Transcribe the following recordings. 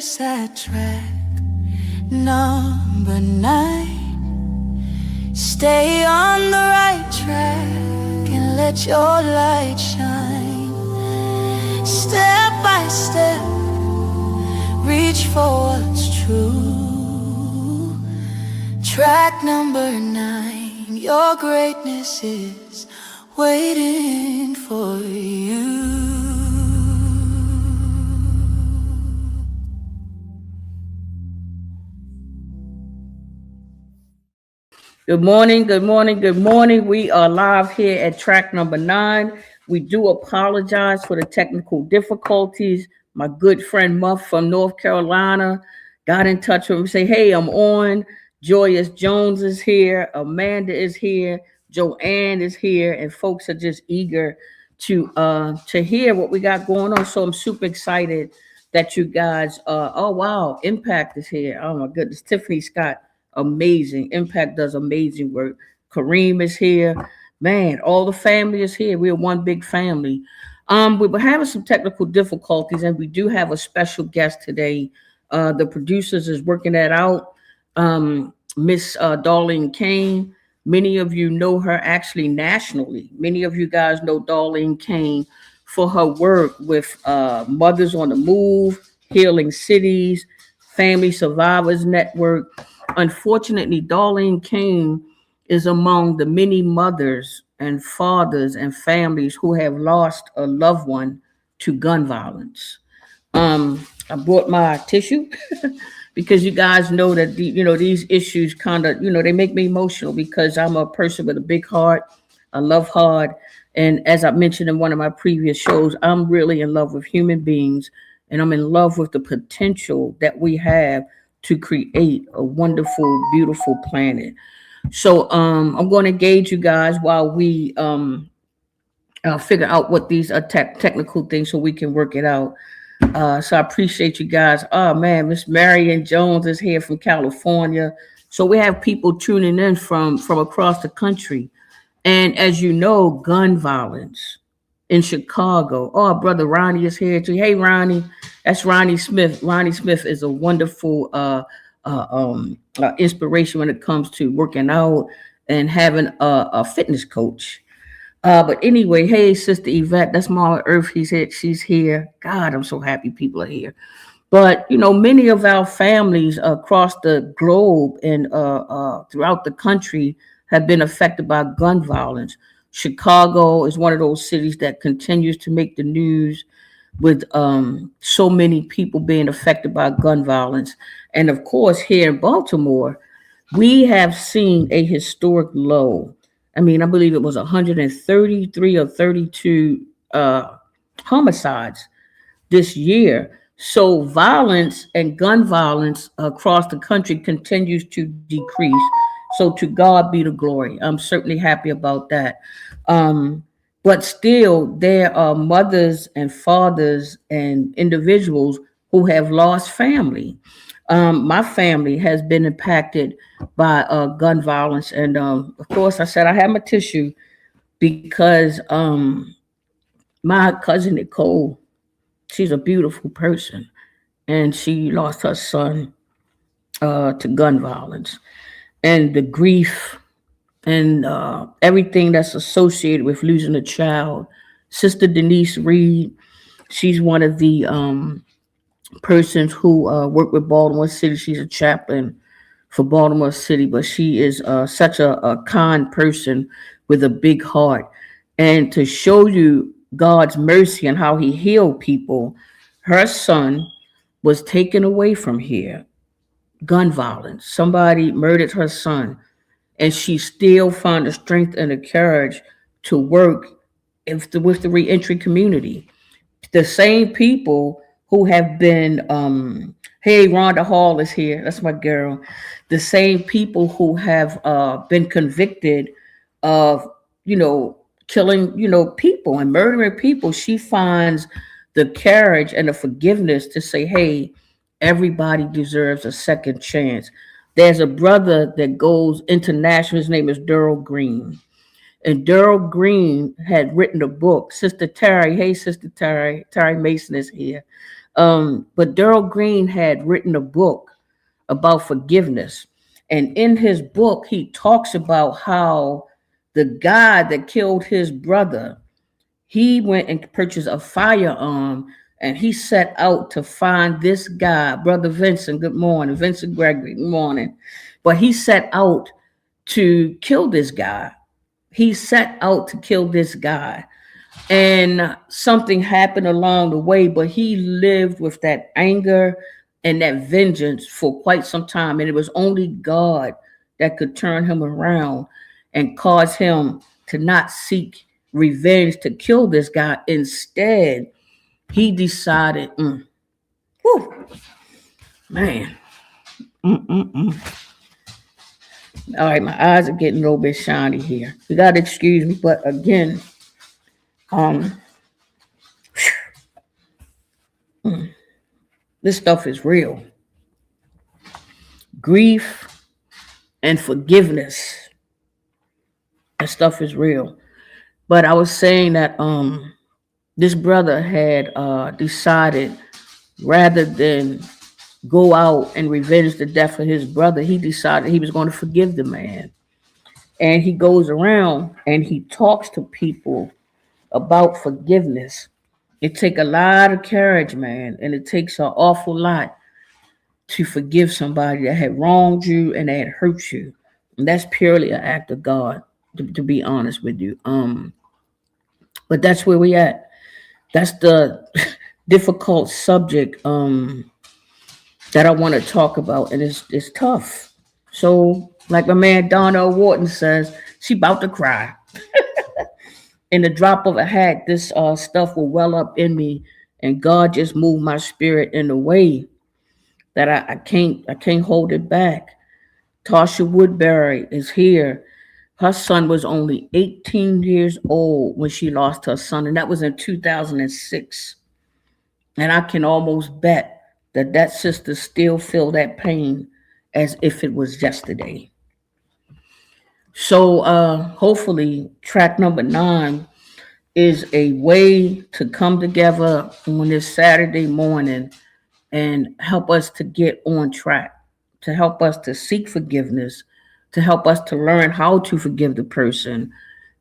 this at track number 9. Stay on the right track and let your light shine. Step by step, reach for what's true. Track number 9, your greatness is waiting for you. Good morning, good morning, good morning. We are live here at track number 9. We do apologize for the technical difficulties. My good friend Muff from North Carolina got in touch with me, say, hey, I'm on. Joyous Jones is here. Amanda is here. Joanne is here. And folks are just eager to hear what we got going on. So I'm super excited that you guys, oh, wow, Impact is here. Oh, my goodness. Tiffany Scott, amazing. Impact does amazing work. Kareem is here. Man, all the family is here. We're one big family. We were having some technical difficulties, and we do have a special guest today. The producers is working that out. Miss Darlene Cain. Many of you know her actually nationally. Many of you guys know Darlene Cain for her work with Mothers on the Move, Healing Cities, Family Survivors Network. Unfortunately, Darlene Cain is among the many mothers and fathers and families who have lost a loved one to gun violence. I brought my tissue because you guys know that these issues kind of they make me emotional because I'm a person with a big heart. I love hard, and as I mentioned in one of my previous shows, I'm really in love with human beings, and I'm in love with the potential that we have to create a wonderful, beautiful planet. So I'm going to engage you guys while we figure out what these are technical things so we can work it out. So I appreciate you guys. Oh man, Miss Marion Jones is here from California. So we have people tuning in from across the country. And as you know, gun violence in Chicago. Oh, brother Ronnie is here too. Hey Ronnie, that's Ronnie Smith. Ronnie Smith is a wonderful inspiration when it comes to working out and having a fitness coach. But anyway, hey, Sister Yvette, that's Mama Earth. She's here. God, I'm so happy people are here. But many of our families across the globe and throughout the country have been affected by gun violence. Chicago is one of those cities that continues to make the news with so many people being affected by gun violence. And of course, here in Baltimore, we have seen a historic low. I mean, I believe it was 133 or 32 homicides this year. So violence and gun violence across the country continues to decrease. So to God be the glory. I'm certainly happy about that. But still, there are mothers and fathers and individuals who have lost family. My family has been impacted by gun violence. And of course, I said I have my tissue because my cousin Nicole, she's a beautiful person, and she lost her son to gun violence. And the grief and everything that's associated with losing a child. Sister Denise Reed, she's one of the persons who work with Baltimore City. She's a chaplain for Baltimore City, but she is such a kind person with a big heart. And to show you God's mercy and how he healed people, her son was taken away from here. Gun violence. Somebody murdered her son, and she still found the strength and the courage to work with the reentry community. The same people who have been, hey, Rhonda Hall is here. That's my girl. The same people who have been convicted of, killing, people and murdering people. She finds the courage and the forgiveness to say, hey, everybody deserves a second chance. There's a brother that goes international. His name is Daryl Green. And Daryl Green had written a book. Sister Terry, hey, Sister Terry Mason is here. But Daryl Green had written a book about forgiveness. And in his book, he talks about how the guy that killed his brother, he went and purchased a firearm and he set out to find this guy, Brother Vincent. Good morning, Vincent Gregory. Good morning. But he set out to kill this guy. He set out to kill this guy. And something happened along the way, but he lived with that anger and that vengeance for quite some time. And it was only God that could turn him around and cause him to not seek revenge to kill this guy. Instead, he decided, whew, man, all right, my eyes are getting a little bit shiny here. You got to excuse me, but again, um, this stuff is real. Grief and forgiveness. That stuff is real. But I was saying that this brother had decided rather than go out and revenge the death of his brother, he decided he was going to forgive the man. And he goes around and he talks to people about forgiveness. It takes a lot of courage, man, and it takes an awful lot to forgive somebody that had wronged you and that had hurt you. And that's purely an act of God, to be honest with you. But that's where we at. That's the difficult subject that I want to talk about, and it's tough. So, like my man Donnell Wharton says, she about to cry. In the drop of a hat, this stuff will well up in me, and God just moved my spirit in a way that I can't hold it back. Tasha Woodbury is here. Her son was only 18 years old when she lost her son, and that was in 2006. And I can almost bet that that sister still feel that pain as if it was yesterday. So hopefully track number 9 is a way to come together on this Saturday morning and help us to get on track, to help us to seek forgiveness, to help us to learn how to forgive the person,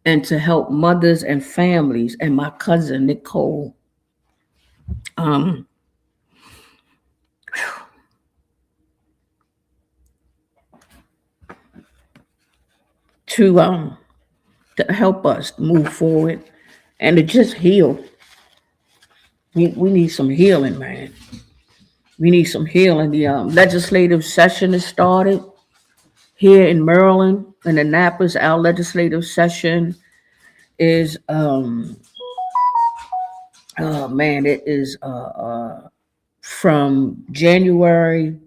and to help mothers and families and my cousin Nicole um, to help us move forward and to just heal. We need some healing, man. We need some healing. The legislative session has started here in Maryland, in Annapolis. Our legislative session is, oh man, it is from January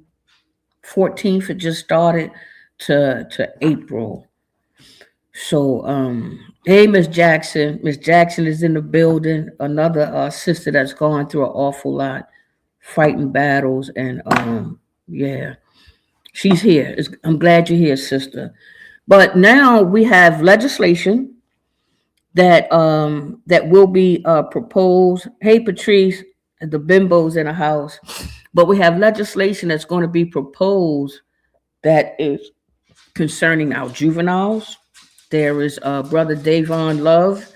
14th. It just started to April. So, hey, Miss Jackson. Miss Jackson is in the building. Another sister that's going through an awful lot, fighting battles, and yeah, she's here. I'm glad you're here, sister. But now we have legislation that will be proposed. Hey, Patrice, the bimbos in the house. But we have legislation that's going to be proposed that is concerning our juveniles. There is Brother Davon Love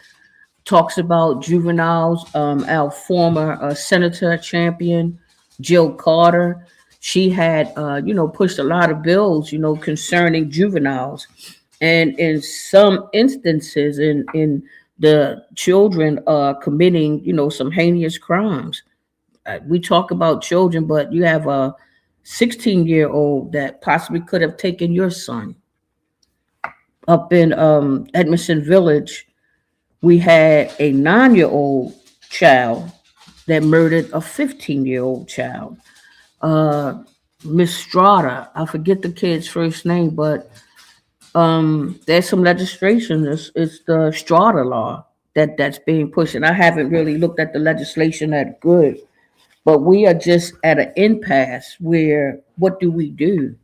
talks about juveniles. Our former senator champion, Jill Carter, she had, pushed a lot of bills, concerning juveniles. And in some instances, in the children committing, some heinous crimes. We talk about children, but you have a 16-year-old that possibly could have taken your son. Up in Edmondson Village, we had a 9-year-old child that murdered a 15-year-old child. Miss Strada, I forget the kid's first name, but there's some legislation. It's the Strada law that's being pushed, and I haven't really looked at the legislation that good. But we are just at an impasse where what do we do?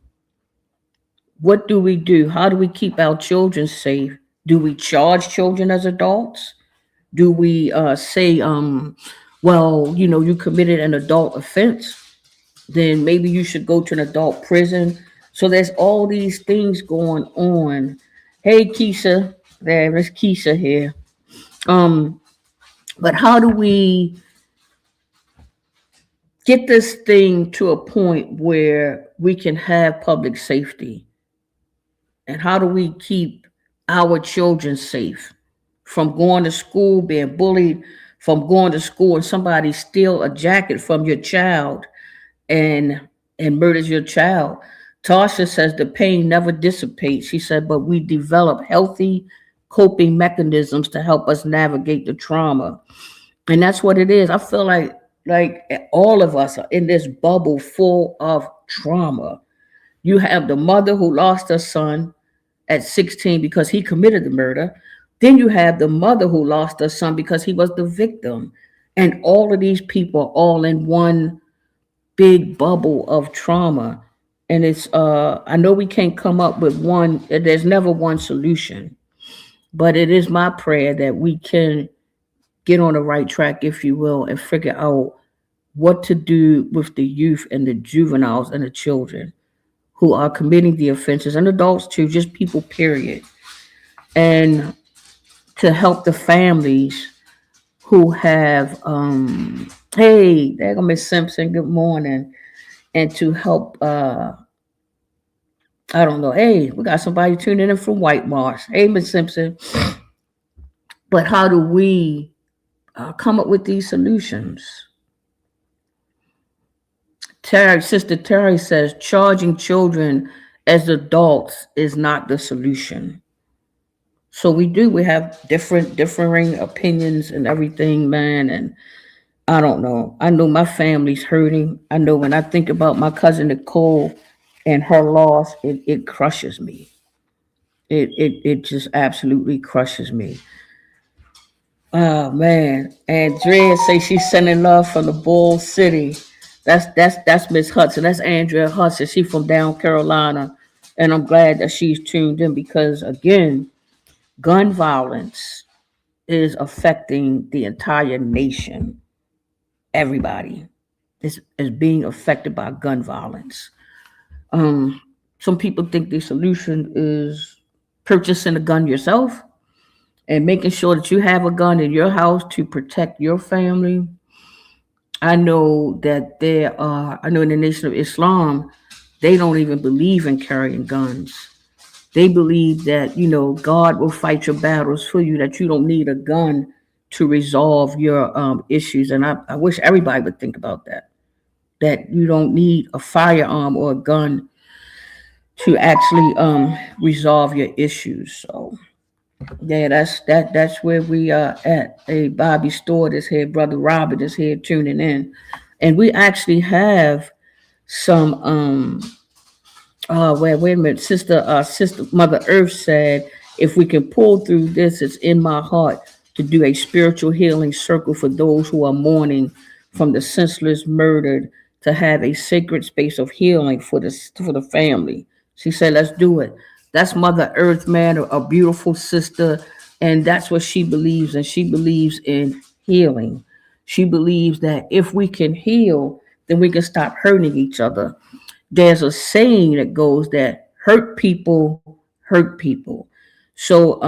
What do we do? How do we keep our children safe? Do we charge children as adults? Do we say Well, you committed an adult offense, then maybe you should go to an adult prison. So there's all these things going on. Hey, Keisha, there's Keisha here. Um, but how do we get this thing to a point where we can have public safety? And how do we keep our children safe from going to school, being bullied, from going to school and somebody steal a jacket from your child and murders your child? Tasha says the pain never dissipates. She said, but we develop healthy coping mechanisms to help us navigate the trauma. And that's what it is. I feel like all of us are in this bubble full of trauma. You have the mother who lost her son at 16 because he committed the murder. Then you have the mother who lost her son because he was the victim. And all of these people are all in one big bubble of trauma. And it's I know we can't come up with one, there's never one solution. But it is my prayer that we can get on the right track, if you will, and figure out what to do with the youth and the juveniles and the children who are committing the offenses, and adults too, just people, period. And to help the families who have, hey, there go Miss Simpson, good morning. And to help, I don't know, hey, we got somebody tuning in from White Marsh. Hey, Miss Simpson. But how do we come up with these solutions? Sister Terry says charging children as adults is not the solution. So we have differing opinions and everything, man. And I don't know. I know my family's hurting. I know when I think about my cousin Nicole and her loss, it crushes me. It just absolutely crushes me. Oh man. And Drea say she's sending love from the Bull City. That's Miss Hudson. That's Andrea Hudson. She's from down Carolina. And I'm glad that she's tuned in because again, gun violence is affecting the entire nation. Everybody is being affected by gun violence. Um, some people think the solution is purchasing a gun yourself and making sure that you have a gun in your house to protect your family. I know that I know in the Nation of Islam, they don't even believe in carrying guns. They believe that, God will fight your battles for you, that you don't need a gun to resolve your issues. And I wish everybody would think about that you don't need a firearm or a gun to actually resolve your issues. So yeah, that's where we are at. Hey, Bobby Stewart is here, Brother Robert is here tuning in. And we actually have some wait a minute, sister Mother Earth said, if we can pull through this, it's in my heart to do a spiritual healing circle for those who are mourning from the senseless murdered, to have a sacred space of healing for the family. She said, let's do it. That's Mother Earth, man, a beautiful sister, and that's what she believes. And she believes in healing. She believes that if we can heal, then we can stop hurting each other. There's a saying that goes that hurt people hurt people. So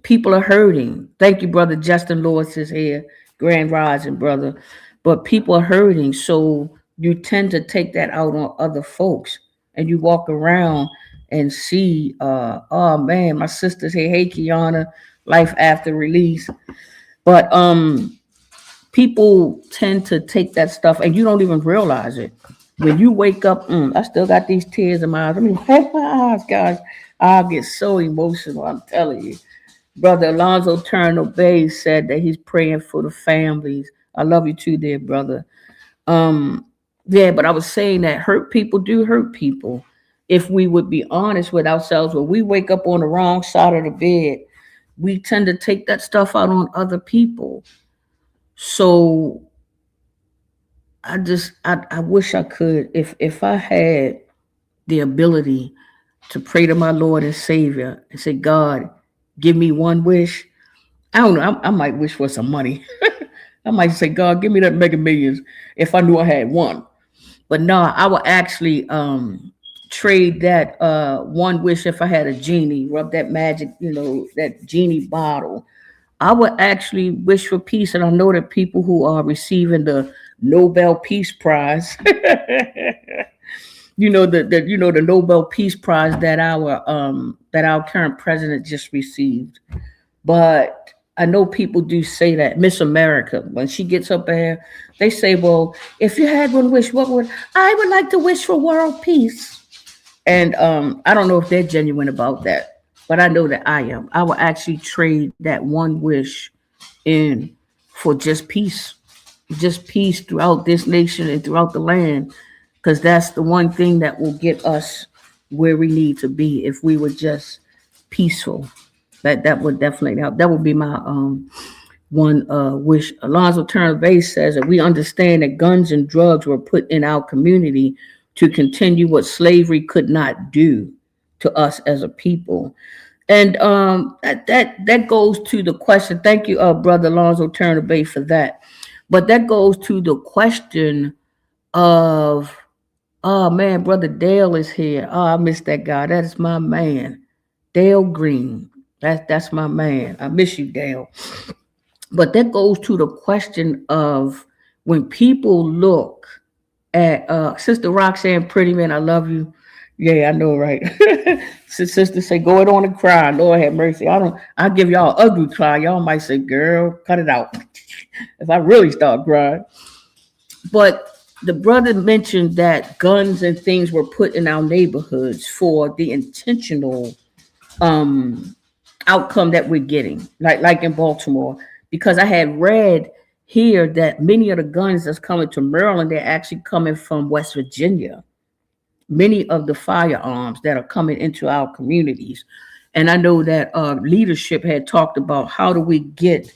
people are hurting. Thank you, Brother Justin Lewis is here, Grand Rising, brother. But people are hurting, so you tend to take that out on other folks, and you walk around and see, oh man, my sister's here. Hey, Kiana, life after release. But people tend to take that stuff, and you don't even realize it. When you wake up, I still got these tears in my eyes. I mean, my eyes, guys. I'll get so emotional. I'm telling you. Brother Alonzo Turner Bay said that he's praying for the families. I love you too, dear brother. Yeah, but I was saying that hurt people do hurt people. If we would be honest with ourselves, when we wake up on the wrong side of the bed, we tend to take that stuff out on other people. So I wish I could, if I had the ability to pray to my Lord and Savior and say, God, give me one wish. I don't know. I might wish for some money. I might say, God, give me that Mega Millions if I knew I had one. But no, I would actually trade that one wish if I had a genie, rub that magic, that genie bottle. I would actually wish for peace, and I know that people who are receiving the Nobel Peace Prize, the Nobel Peace Prize that our current president just received. But I know people do say that Miss America, when she gets up there, they say, "Well, if you had one wish, what would I would like to wish for world peace?" And I don't know if they're genuine about that, but I know that I am. I will actually trade that one wish in for just peace throughout this nation and throughout the land, because that's the one thing that will get us where we need to be if we were just peaceful. That would definitely help. That would be my one wish. Alonzo Turner Base says that we understand that guns and drugs were put in our community to continue what slavery could not do to us as a people. And that goes to the question. Thank you, brother Alonzo Turner Bay, for that. But that goes to the question of, oh man, brother Dale is here. Oh, I miss that guy. That is my man, Dale Green. That's my man. I miss you, Dale. But that goes to the question of when people look at Sister Roxanne Prettyman, I love you. Yeah, I know, right? Sister say, go it on and cry. Lord have mercy. I'll give y'all ugly cry. Y'all might say, girl, cut it out. If I really start crying. But the brother mentioned that guns and things were put in our neighborhoods for the intentional outcome that we're getting, like in Baltimore. Because I had read here that many of the guns that's coming to Maryland, they're actually coming from West Virginia. Many of the firearms that are coming into our communities. And I know that leadership had talked about how do we get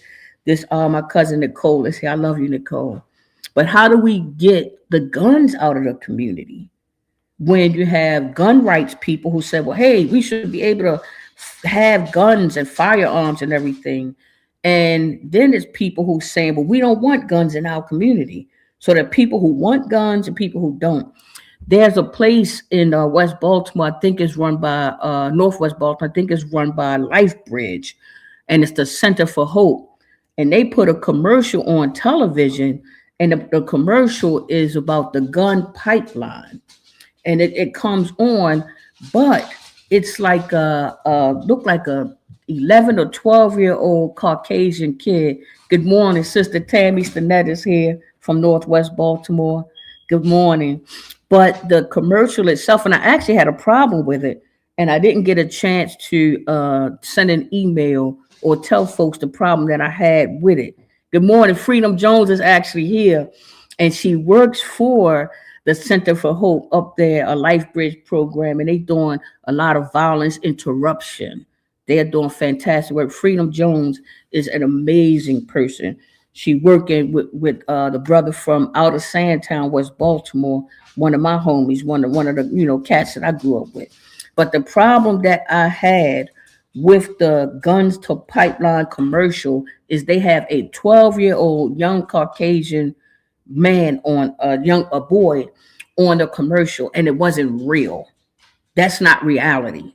this, my cousin Nicole is here. I love you, Nicole. But how do we get the guns out of the community when you have gun rights people who say, well, hey, we should be able to have guns and firearms and everything. And then there's people who saying, well, we don't want guns in our community. So there are people who want guns and people who don't. There's a place in West Baltimore, I think it's run by Northwest Baltimore, I think it's run by Life Bridge, and it's the Center for Hope. And they put a commercial on television, and the commercial is about the gun pipeline. And it comes on, but it's like look like a 11 or 12-year-old Caucasian kid. Good morning, Sister Tammy Stinnett is here from Northwest Baltimore. Good morning. But the commercial itself, and I actually had a problem with it, and I didn't get a chance to send an email or tell folks the problem that I had with it. Good morning. Freedom Jones is actually here, and she works for the Center for Hope up there, a Life Bridge program, and they're doing a lot of violence interruption. They're doing fantastic work. Freedom Jones is an amazing person. She working with the brother from out of Sandtown, West Baltimore, one of my homies, one of the cats that I grew up with. But the problem that I had with the guns to pipeline commercial is they have a 12-year-old young Caucasian man on a boy on the commercial, and it wasn't real. That's not reality.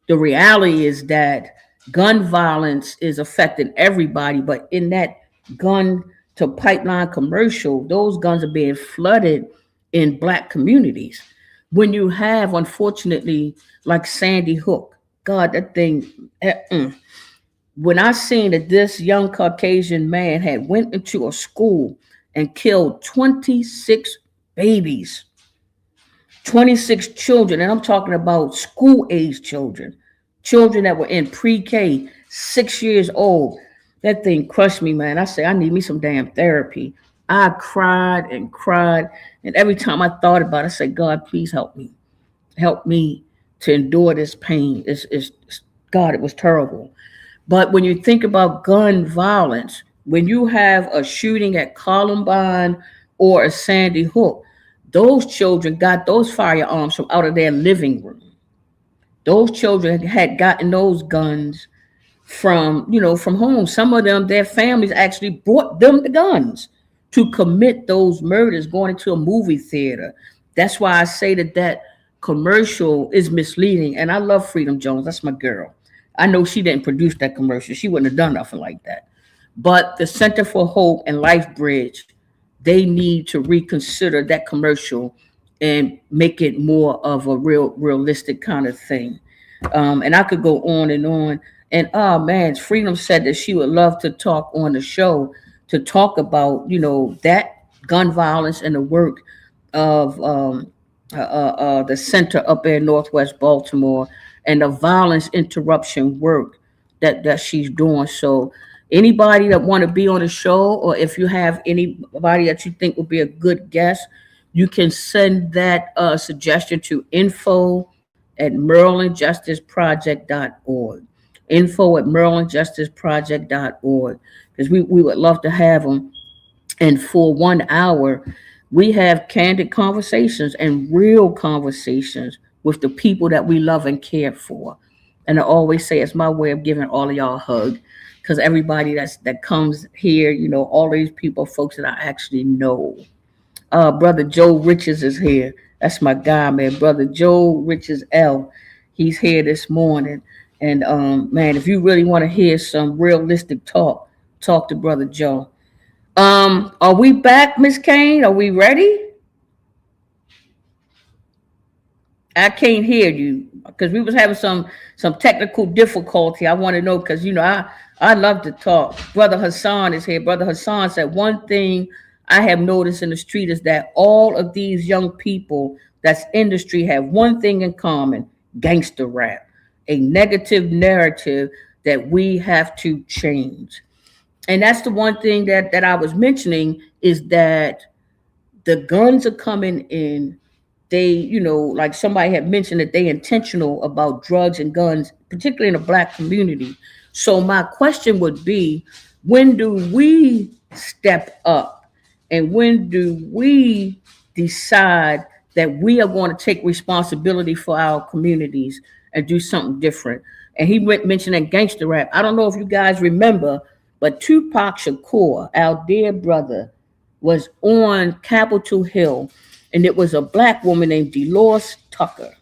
The reality is that gun violence is affecting everybody, but in that gun to pipeline commercial, those guns are being flooded in Black communities. When you have, unfortunately, like Sandy Hook, God, that thing. When I seen that this young Caucasian man had went into a school and killed 26 babies, 26 children, and I'm talking about school-age children, children that were in pre-K, 6 years old. That thing crushed me, man. I said, I need me some damn therapy. I cried and cried, and every time I thought about it, I said, God, please help me. Help me to endure this pain. God, it was terrible. But when you think about gun violence, when you have a shooting at Columbine or a Sandy Hook, those children got those firearms from out of their living room. Those children had gotten those guns from, from home. Some of them, their families actually brought them the guns to commit those murders, going into a movie theater. That's why I say that commercial is misleading. And I love Freedom Jones. That's my girl. I know she didn't produce that commercial. She wouldn't have done nothing like that. But the Center for Hope and Life Bridge, they need to reconsider that commercial and make it more of a realistic kind of thing. And I could go on and on. And oh man, Freedom said that she would love to talk on the show to talk about, that gun violence and the work of the center up in Northwest Baltimore and the violence interruption work that she's doing. So anybody that want to be on the show, or if you have anybody that you think would be a good guest, you can send that suggestion to info@marylandjusticeproject.org. Info@marylandjusticeproject.org, because we would love to have them. And for 1 hour, we have candid conversations and real conversations with the people that we love and care for. And I always say it's my way of giving all of y'all a hug, because everybody that comes here, all these people, folks that I actually know. Brother Joe Richards is here. That's my guy, man. Brother Joe Richards L. He's here this morning. And man, if you really want to hear some realistic talk to Brother Joe. Are we back, Miss Cain? Are we ready? I can't hear you because we was having some technical difficulty. I want to know because I love to talk. Brother Hassan is here. Brother Hassan said one thing I have noticed in the street is that all of these young people that's in the street have one thing in common: gangster rap, a negative narrative that we have to change. And that's the one thing that I was mentioning, is that the guns are coming in. They, like somebody had mentioned, that they intentional about drugs and guns, particularly in the black community. So my question would be, when do we step up, and when do we decide that we are going to take responsibility for our communities and do something different? And he mentioned that gangster rap. I don't know if you guys remember, but Tupac Shakur, our dear brother, was on Capitol Hill, and it was a black woman named Dolores Tucker.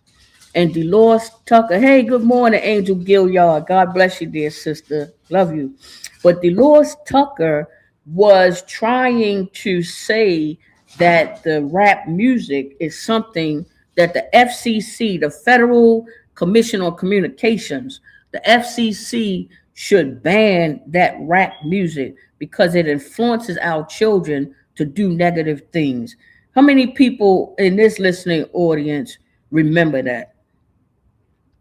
And Dolores Tucker, hey, good morning, Angel Gilliard. God bless you, dear sister. Love you. But Dolores Tucker was trying to say that the rap music is something that the FCC, the Federal Commission on Communications, the FCC should ban that rap music because it influences our children to do negative things. How many people in this listening audience remember that?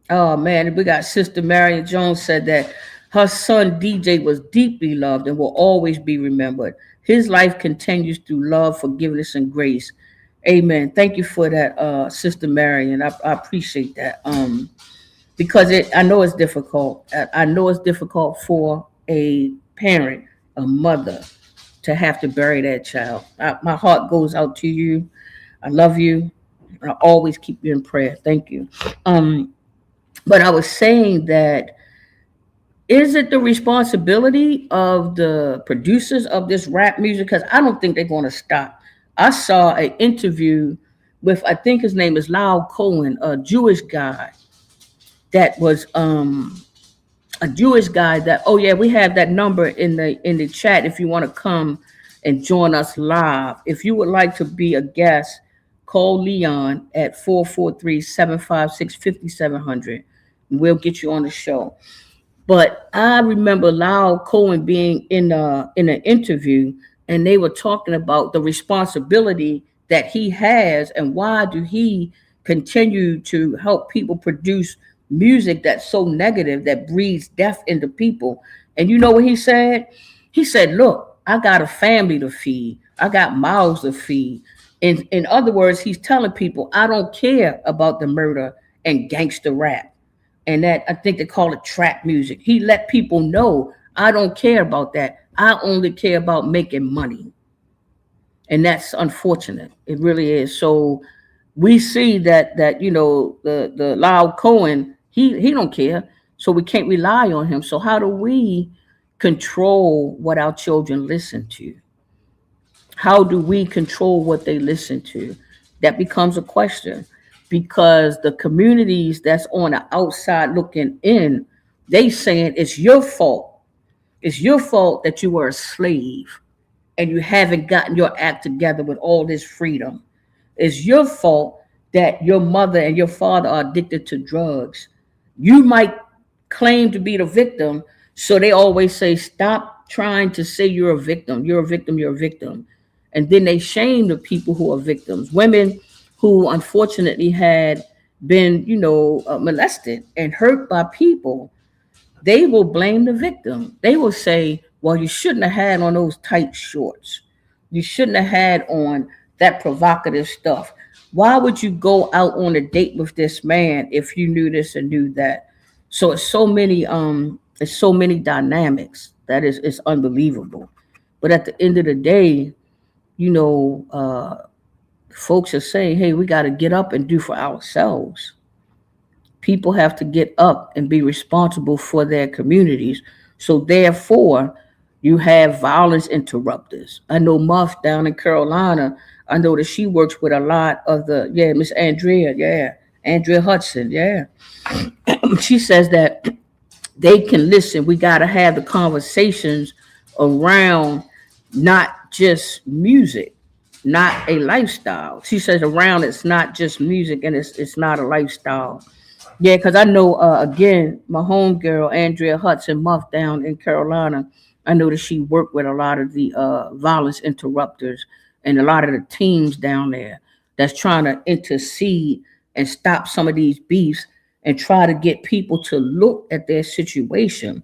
Oh man, we got Sister Marion Jones said that her son DJ was deeply loved and will always be remembered. His life continues through love, forgiveness, and grace. Amen. Thank you for that, Sister Marion. I appreciate that. Because I know it's difficult. I know it's difficult for a parent, a mother, to have to bury that child. My heart goes out to you. I love you. I always keep you in prayer. Thank you. But I was saying that, is it the responsibility of the producers of this rap music? Because I don't think they're going to stop. I saw an interview with, I think his name is Lyle Cohen, a Jewish guy that was a Jewish guy that, oh yeah, we have that number in the chat if you want to come and join us live. If you would like to be a guest, call Leon at 443-756-5700. We'll get you on the show. But I remember Lyle Cohen being in an interview, and they were talking about the responsibility that he has, and why do he continue to help people produce music that's so negative, that breeds death into people. And you know what he said? He said, look, I got a family to feed. I got mouths to feed. In other words, he's telling people, I don't care about the murder and gangster rap. And that, I think they call it trap music. He let people know, I don't care about that. I only care about making money. And that's unfortunate. It really is. So we see that the Lyle Cohen, he don't care. So we can't rely on him. So how do we control what our children listen to? How do we control what they listen to? That becomes a question, because the communities that's on the outside looking in, they saying it's your fault. It's your fault that you were a slave and you haven't gotten your act together with all this freedom. It's your fault that your mother and your father are addicted to drugs. You might claim to be the victim, so they always say, stop trying to say you're a victim. You're a victim. You're a victim. And then they shame the people who are victims. Women who unfortunately had been, molested and hurt by people, they will blame the victim. They will say, well, you shouldn't have had on those tight shorts. You shouldn't have had on that provocative stuff. Why would you go out on a date with this man if you knew this and knew that? So it's so many dynamics that is it's unbelievable. But at the end of the day, you know, folks are saying, hey, we got to get up and do for ourselves. People have to get up and be responsible for their communities. So therefore, you have violence interrupters. I know Muff down in Carolina. I know that she works with a lot of Miss Andrea, Andrea Hudson, She says that they can listen. We got to have the conversations around not just music, not a lifestyle. She says around it's not just music and it's not a lifestyle. Yeah, because I know, again, my homegirl, Andrea Hudson Muff down in Carolina, I know that she worked with a lot of the violence interrupters and a lot of the teams down there that's trying to intercede and stop some of these beefs and try to get people to look at their situation.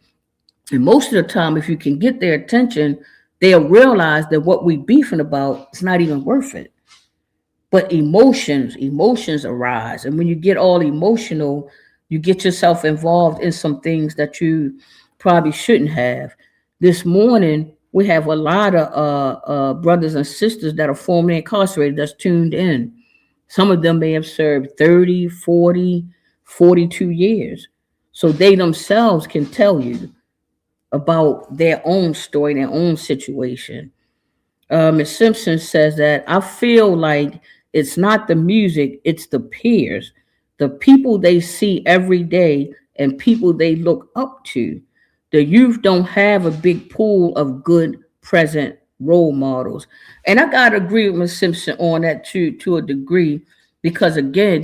And most of the time, if you can get their attention, they'll realize that what we beefing about is not even worth it. But emotions arise. And when you get all emotional, you get yourself involved in some things that you probably shouldn't have. This morning, we have a lot of brothers and sisters that are formerly incarcerated that's tuned in. Some of them may have served 30, 40, 42 years. So they themselves can tell you about their own story, their own situation. Ms. Simpson says that I feel like it's not the music, it's the peers, the people they see every day and people they look up to. The youth don't have a big pool of good present role models. And I gotta agree with Ms. Simpson on that to a degree, because again,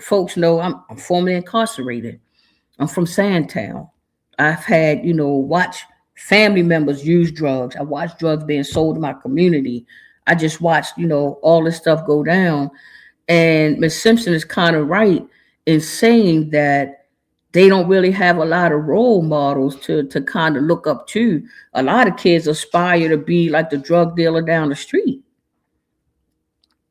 folks know I'm formerly incarcerated. I'm from Sandtown. I've had, watch family members use drugs. I watched drugs being sold in my community. I just watched, all this stuff go down. And Miss Simpson is kind of right in saying that they don't really have a lot of role models to kind of look up to. A lot of kids aspire to be like the drug dealer down the street.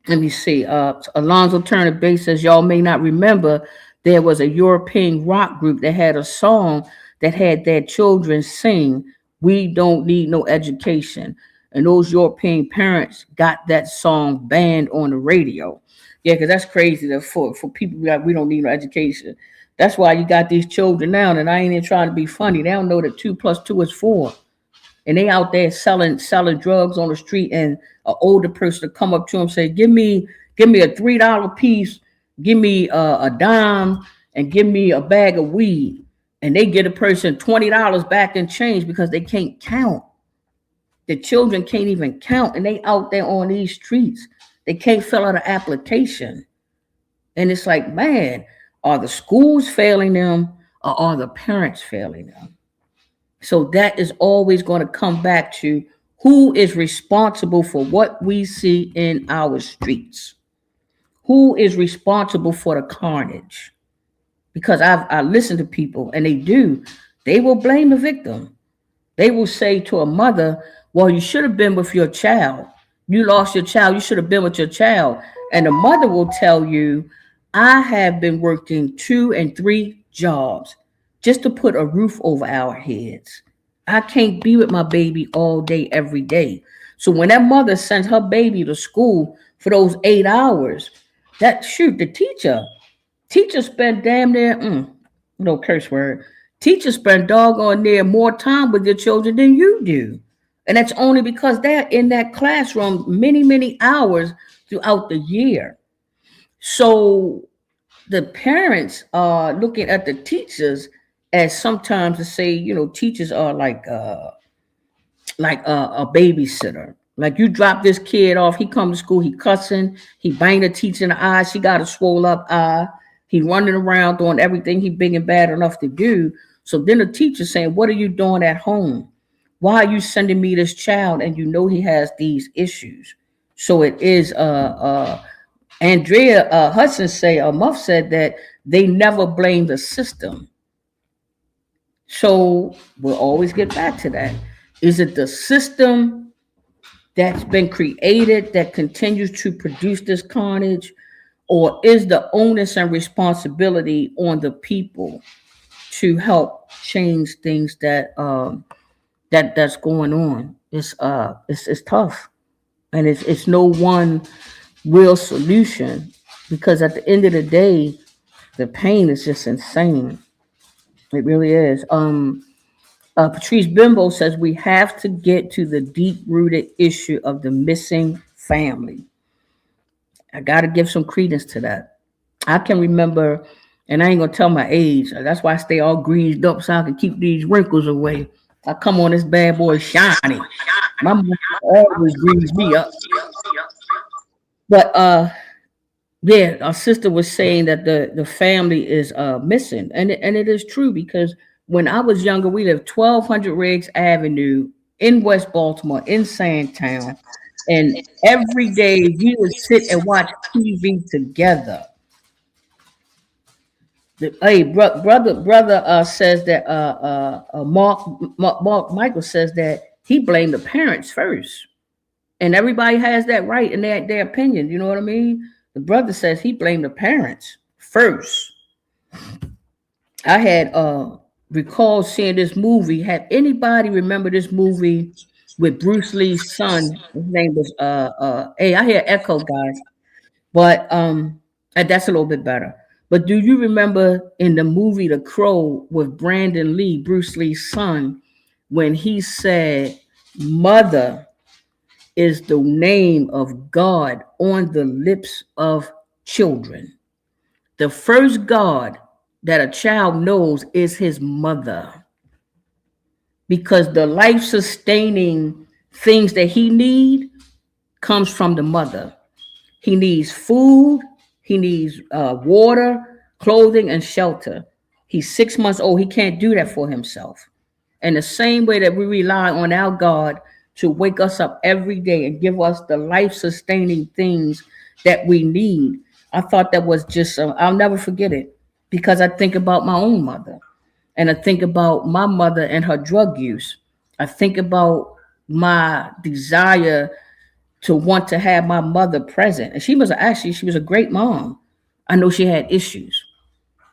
Let me see. Alonzo Turner Bay says, y'all may not remember, there was a European rock group that had a song that had their children sing, "We don't need no education." And those European parents got that song banned on the radio. Yeah, because that's crazy that for people like we don't need no education. That's why you got these children now, and I ain't even trying to be funny. They don't know that 2 + 2 is 4. And they out there selling drugs on the street, and an older person to come up to them and say, give me a $3 piece, give me a dime, and give me a bag of weed. And they get a person $20 back in change because they can't count. The children can't even count, and they out there on these streets. They can't fill out an application. And it's like, man, are the schools failing them or are the parents failing them? So that is always going to come back to who is responsible for what we see in our streets. Who is responsible for the carnage? Because I listen to people and they will blame the victim. They will say to a mother, well, you should have been with your child. You lost your child. You should have been with your child. And the mother will tell you, I have been working 2 and 3 jobs just to put a roof over our heads. I can't be with my baby all day, every day. So when that mother sends her baby to school for those 8 hours, the teacher spent damn near, no curse word, Teachers spend doggone near more time with their children than you do. And that's only because they're in that classroom many, many hours throughout the year. So the parents are looking at the teachers as sometimes to say, teachers are like a babysitter. Like you drop this kid off, he come to school, he cussing, he bang the teacher in the eye, she got a swole up eye, he running around doing everything he big and bad enough to do. So then the teacher saying, "What are you doing at home? Why are you sending me this child? And you know he has these issues." So it is Andrea Hudson say, or Muff said that they never blame the system. So we'll always get back to that. Is it the system that's been created that continues to produce this carnage, or is the onus and responsibility on the people to help change things that's going on? It's tough, and it's no one real solution, because at the end of the day, the pain is just insane. It really is. Patrice Bimbo says we have to get to the deep rooted issue of the missing family. I got to give some credence to that. I can remember, and I ain't gonna tell my age. That's why I stay all greased up so I can keep these wrinkles away. I come on this bad boy shiny. My mom always greased me up. But yeah, our sister was saying that the family is missing, and it is true, because when I was younger, we lived 1200 Riggs Avenue in West Baltimore in Sandtown, and every day we would sit and watch TV together. Hey, brother says that Mark Michael says that he blamed the parents first, and everybody has that right in their opinion. You know what I mean? The brother says he blamed the parents first. I had recalled seeing this movie. Have anybody remember this movie with Bruce Lee's son? His name was hey, I hear echo, guys, but and that's a little bit better. But do you remember in the movie The Crow with Brandon Lee, Bruce Lee's son, when he said, "Mother is the name of God on the lips of children"? The first God that a child knows is his mother, because the life sustaining things that he need comes from the mother. He needs food, he needs water, clothing, and shelter. He's 6 months old, he can't do that for himself. And the same way that we rely on our God to wake us up every day and give us the life sustaining things that we need, I thought that was just, I'll never forget it, because I think about my own mother, and I think about my mother and her drug use. I think about my desire to want to have my mother present. And she was a great mom. I know she had issues.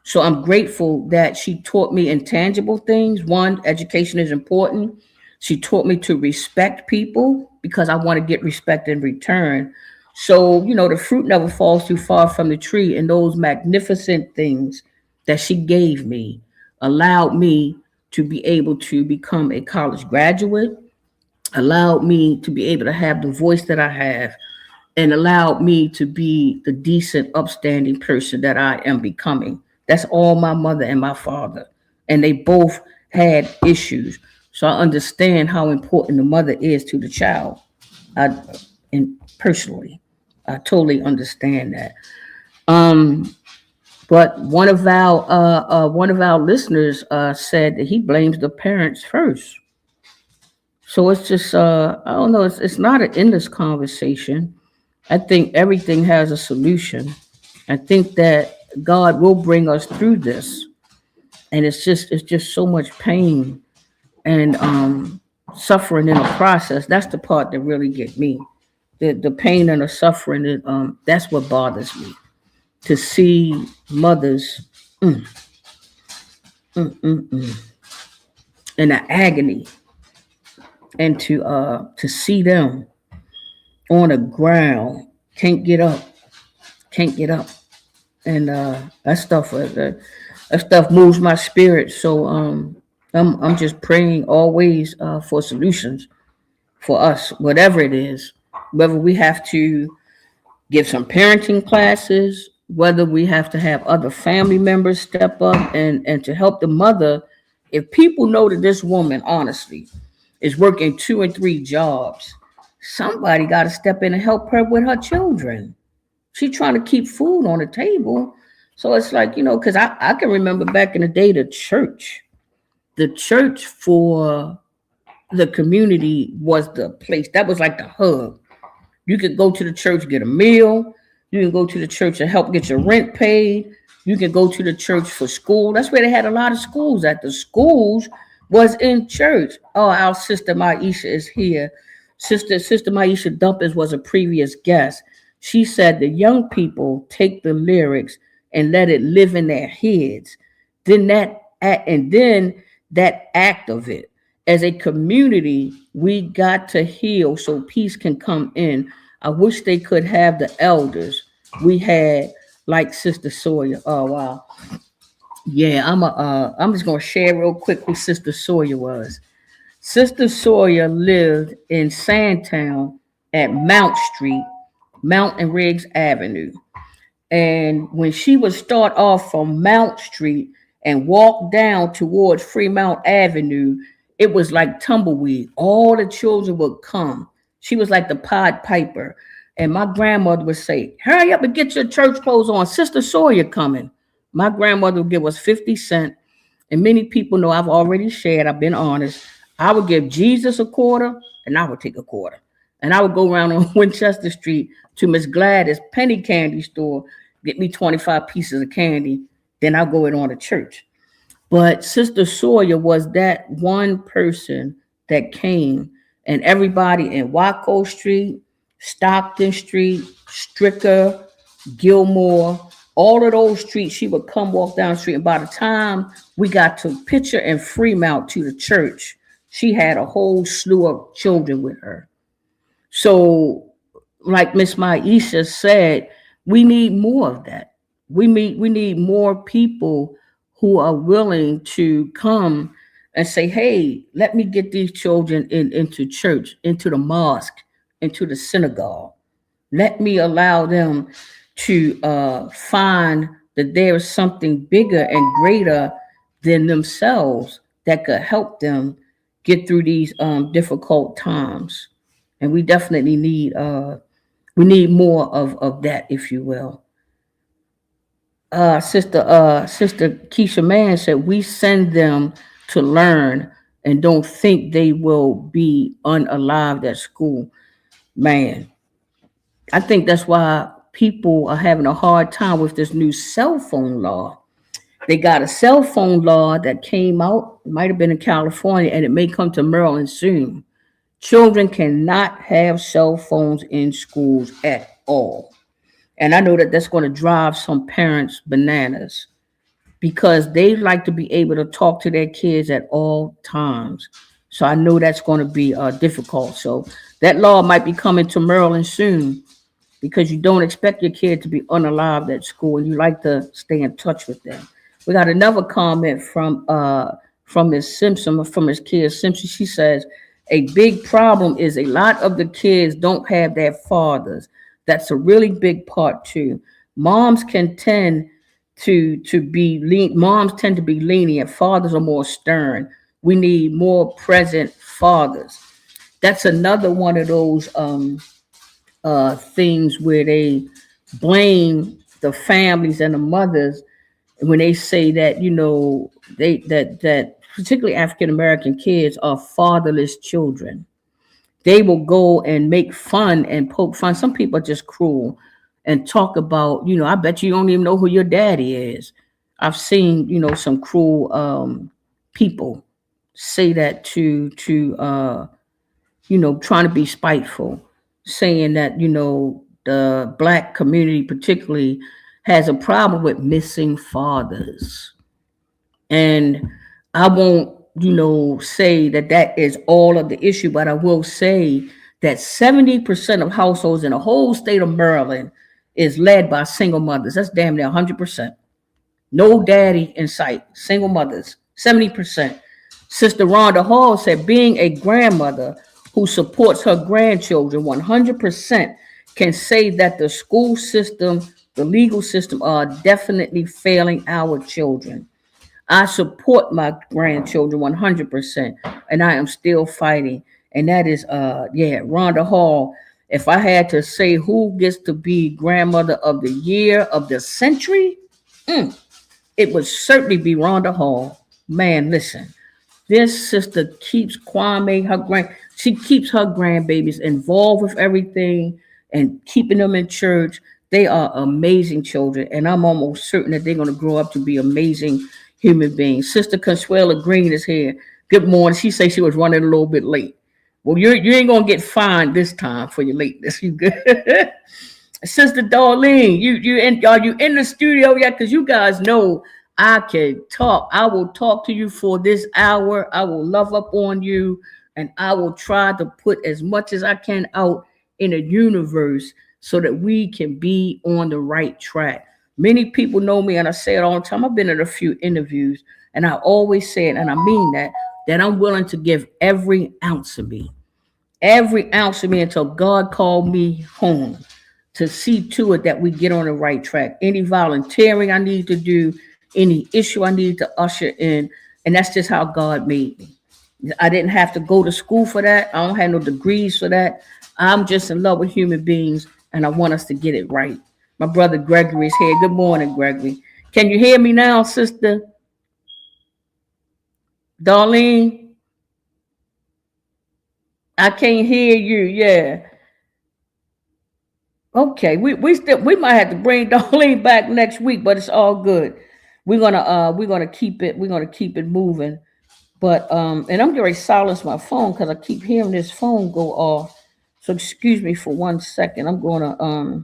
So I'm grateful that she taught me intangible things. One, education is important. She taught me to respect people because I want to get respect in return. So, the fruit never falls too far from the tree. And those magnificent things that she gave me allowed me to be able to become a college graduate, allowed me to be able to have the voice that I have, and allowed me to be the decent, upstanding person that I am becoming. That's all my mother and my father. And they both had issues. So I understand how important the mother is to the child. I, and personally, I totally understand that. Um, but one of our listeners said that he blames the parents first. So it's just I don't know. It's not an endless conversation. I think everything has a solution. I think that God will bring us through this, and it's just so much pain and suffering in the process. That's the part that really get me. The pain and the suffering. That's what bothers me. To see mothers in the agony, and to see them on the ground, can't get up, can't get up. and that stuff moves my spirit. So I'm just praying always for solutions for us, whatever it is, whether we have to give some parenting classes, whether we have to have other family members step up and to help the mother. If people know that this woman, honestly, is working 2 and 3 jobs, somebody got to step in and help her with her children. She's trying to keep food on the table. So it's like, because I can remember back in the day, the church for the community was the place. That was like the hub. You could go to the church, get a meal. You can go to the church and help get your rent paid. You can go to the church for school. That's where they had a lot of schools at. The schools was in church. Oh, our sister Maisha is here. Sister Maisha Dumpers was a previous guest. She said the young people take the lyrics and let it live in their heads. Then that act of it. As a community, we got to heal so peace can come in. I wish they could have the elders we had, like Sister Sawyer. Oh wow, yeah. I'm just gonna share real quick who Sister Sawyer was. Sister Sawyer lived in Sandtown at Mount Street, Mount and Riggs Avenue. And when she would start off from Mount Street and walk down towards Fremont Avenue, it was like tumbleweed. All the children would come. She was like the Pied Piper. And my grandmother would say, hurry up and get your church clothes on. Sister Sawyer coming. My grandmother would give us 50 cents. And many people know I've already shared, I've been honest. I would give Jesus a quarter and I would take a quarter. And I would go around on Winchester Street to Miss Gladys' penny candy store, get me 25 pieces of candy. Then I'll go it on to church. But Sister Sawyer was that one person that came, and everybody in Waco Street, Stockton Street, Stricker, Gilmore, all of those streets, she would come walk down the street. And by the time we got to Pitcher and Fremont to the church, she had a whole slew of children with her. So, like Miss Maisha said, we need more of that. We need more people who are willing to come and say, "Hey, let me get these children into church, into the mosque, into the synagogue. Let me allow them to find that there is something bigger and greater than themselves that could help them get through these difficult times." And we need more of that, if you will. Sister Keisha Mann said we send them to learn and don't think they will be unalived at school. Man, I think that's why people are having a hard time with this new cell phone law. They got a cell phone law that came out, it might have been in California, and it may come to Maryland soon. Children cannot have cell phones in schools at all. And I know that that's going to drive some parents bananas because they like to be able to talk to their kids at all times. So I know that's going to be difficult. So that law might be coming to Maryland soon because you don't expect your kid to be unalived at school and you like to stay in touch with them. We got another comment from Miss Simpson, from Miss Kia Simpson. She says a big problem is a lot of the kids don't have their fathers. That's a really big part too. Moms can tend to be lean. Moms tend to be lenient. Fathers are more stern. We need more present fathers. That's another one of those things where they blame the families and the mothers when they say that that particularly African American kids are fatherless children. They will go and make fun and poke fun. Some people are just cruel and talk about, I bet you don't even know who your daddy is. I've seen, some cruel people say that to trying to be spiteful, saying that, the black community particularly has a problem with missing fathers. And I won't, say that that is all of the issue, but I will say that 70% of households in the whole state of Maryland is led by single mothers. That's damn near 100%. No daddy in sight. Single mothers, 70%. Sister Rhonda Hall said being a grandmother who supports her grandchildren 100% can say that the school system, the legal system are definitely failing our children. I support my grandchildren 100%, and I am still fighting. And that is, yeah, Rhonda Hall. If I had to say who gets to be grandmother of the year of the century, it would certainly be Rhonda Hall. Man, listen, this sister keeps she keeps her grandbabies involved with everything and keeping them in church. They are amazing children, and I'm almost certain that they're going to grow up to be amazing human beings. Sister Consuela Green is here. Good morning. She says she was running a little bit late. Well, you ain't gonna get fined this time for your lateness. You good? Sister Darlene, are you in the studio yet? Because you guys know I can talk. I will talk to you for this hour. I will love up on you, and I will try to put as much as I can out in the universe so that we can be on the right track. Many people know me, and I say it all the time. I've been in a few interviews, and I always say it, and I mean that I'm willing to give every ounce of me until God called me home to see to it that we get on the right track. Any volunteering I need to do, any issue I need to usher in, and that's just how God made me. I didn't have to go to school for that. I don't have no degrees for that. I'm just in love with human beings, and I want us to get it right. My brother Gregory is here. Good morning, Gregory. Can you hear me now, Sister Darlene? I can't hear you. Yeah. Okay. We might have to bring Darlene back next week, but it's all good. We're gonna keep it moving. But and I'm going to silence my phone because I keep hearing this phone go off. So excuse me for 1 second. I'm gonna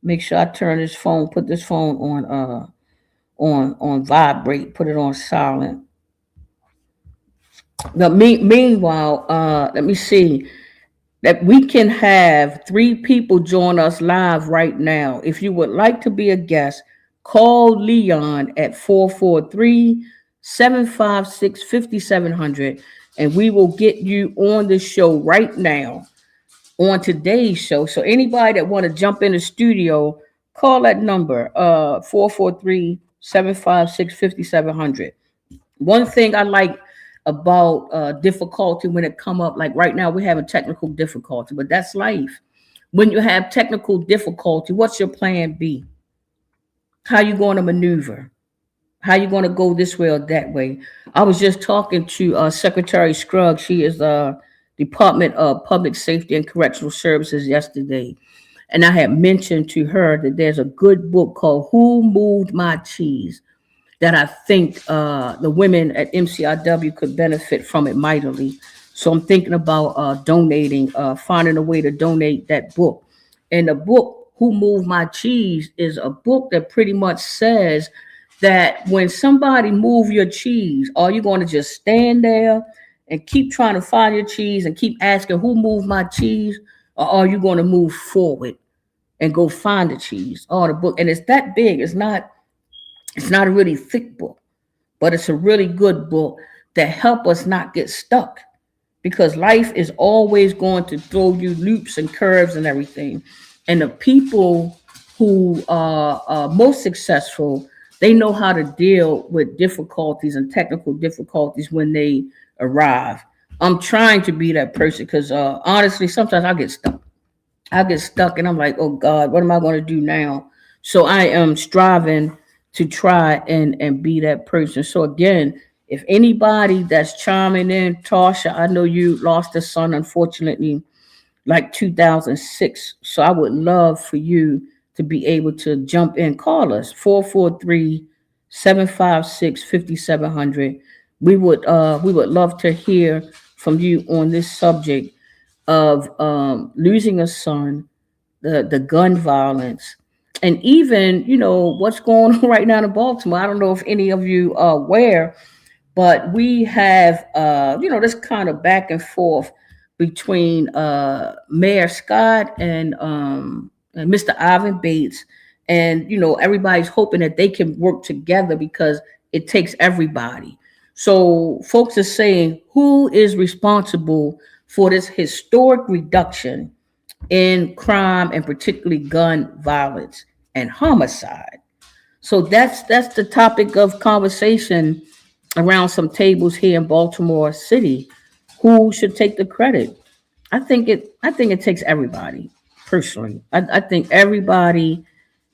make sure I turn this phone, put this phone on vibrate, put it on silent. Now, meanwhile, let me see that we can have 3 people join us live right now. If you would like to be a guest, call Leon at 443-756-5700, and we will get you on the show right now on today's show. So anybody that want to jump in the studio, call that number 443-756-5700. One thing I like about difficulty when it come up, like right now we're having technical difficulty, but that's life. When you have technical difficulty, what's your plan B? How you going to maneuver? How you going to go this way or that way? I was just talking to Secretary Scruggs. She is Department of Public Safety and Correctional Services yesterday, and I had mentioned to her that there's a good book called "Who Moved My Cheese" that I think the women at MCIW could benefit from it mightily. So I'm thinking about donating, finding a way to donate that book. And the book, Who Moved My Cheese, is a book that pretty much says that when somebody move your cheese, are you going to just stand there and keep trying to find your cheese and keep asking who moved my cheese? Or are you going to move forward and go find the cheese? Oh, the book, and it's that big. It's not a really thick book, but it's a really good book that help us not get stuck, because life is always going to throw you loops and curves and everything. And the people who are most successful, they know how to deal with difficulties and technical difficulties when they arrive. I'm trying to be that person because honestly, sometimes I get stuck. And I'm like, oh God, what am I going to do now? So I am striving to try and be that person. So again, if anybody that's chiming in, Tasha, I know you lost a son, unfortunately, like 2006. So I would love for you to be able to jump in. Call us 443-756-5700. We would love to hear from you on this subject of losing a son, the gun violence, and even what's going on right now in Baltimore. I don't know if any of you are aware, but we have this kind of back and forth between Mayor Scott and and Mr. Ivan Bates, and everybody's hoping that they can work together because it takes everybody. So folks are saying, who is responsible for this historic reduction in crime, and particularly gun violence and homicide? So that's the topic of conversation around some tables here in Baltimore City. Who should take the credit? I think it takes everybody. Personally, I think everybody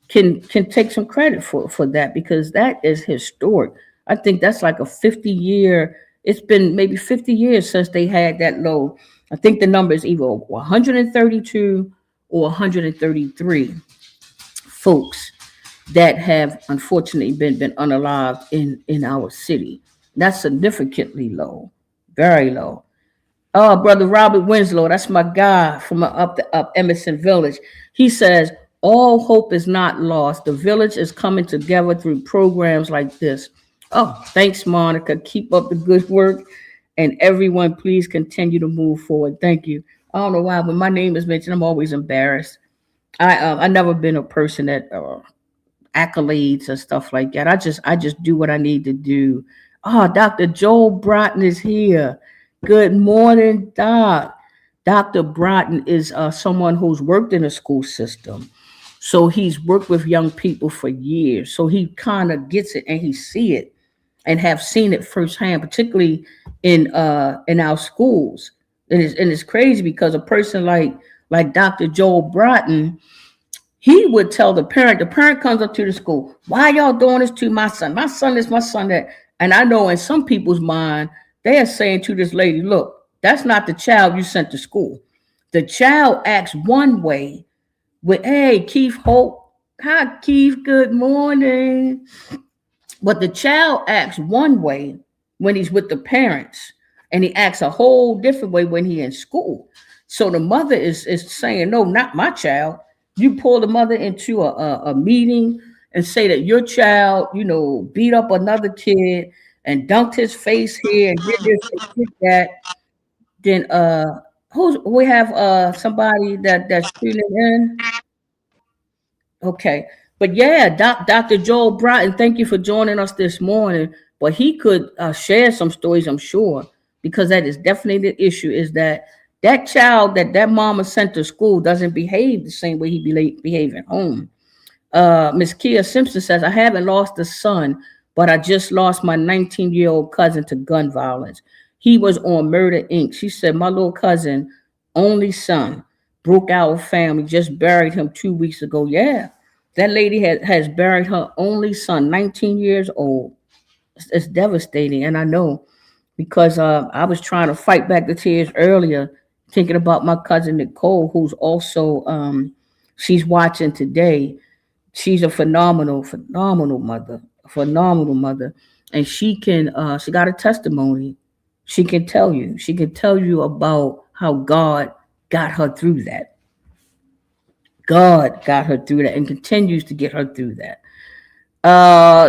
can take some credit for that, because that is historic. I think that's like a 50-year. It's been maybe 50 years since they had that low. I think the number is either 132 or 133 folks that have unfortunately been unalived in our city. That's significantly low, very low. Oh, brother Robert Winslow, that's my guy from up Emerson Village. He says all hope is not lost. The village is coming together through programs like this. Oh, thanks, Monica. Keep up the good work, and everyone, please continue to move forward. Thank you. I don't know why, when my name is mentioned, I'm always embarrassed. I never been a person that accolades and stuff like that. I just do what I need to do. Oh, Dr. Joel Broughton is here. Good morning, Doc. Dr. Broughton is someone who's worked in the school system. So he's worked with young people for years. So he kind of gets it, and he see it and have seen it firsthand, particularly in our schools. And it's crazy because a person like Dr. Joel Broughton, he would tell the parent comes up to the school, why y'all doing this to my son? My son is my son that. And I know in some people's mind, they are saying to this lady, look, that's not the child you sent to school. The child acts one way with, hey, Keith Hope. Hi, Keith, good morning. But the child acts one way when he's with the parents, and he acts a whole different way when he's in school. So the mother is saying, no, not my child. You pull the mother into a meeting and say that your child, beat up another kid and dunked his face here and did this and did that. Then we have somebody that's tuning in. Okay. But yeah, Dr. Joel Broughton, thank you for joining us this morning. But he could share some stories, I'm sure, because that is definitely the issue, is that child that mama sent to school doesn't behave the same way he behave at home. Miss Kia Simpson says, I haven't lost a son, but I just lost my 19-year-old cousin to gun violence. He was on Murder Inc. She said, my little cousin, only son, broke our family, just buried him 2 weeks ago. Yeah, that lady has buried her only son, 19 years old. It's devastating. And I know, because I was trying to fight back the tears earlier, thinking about my cousin Nicole, who's also, she's watching today. She's a phenomenal mother, and she got a testimony. She can tell you about how God got her through that. God got her through that and continues to get her through that.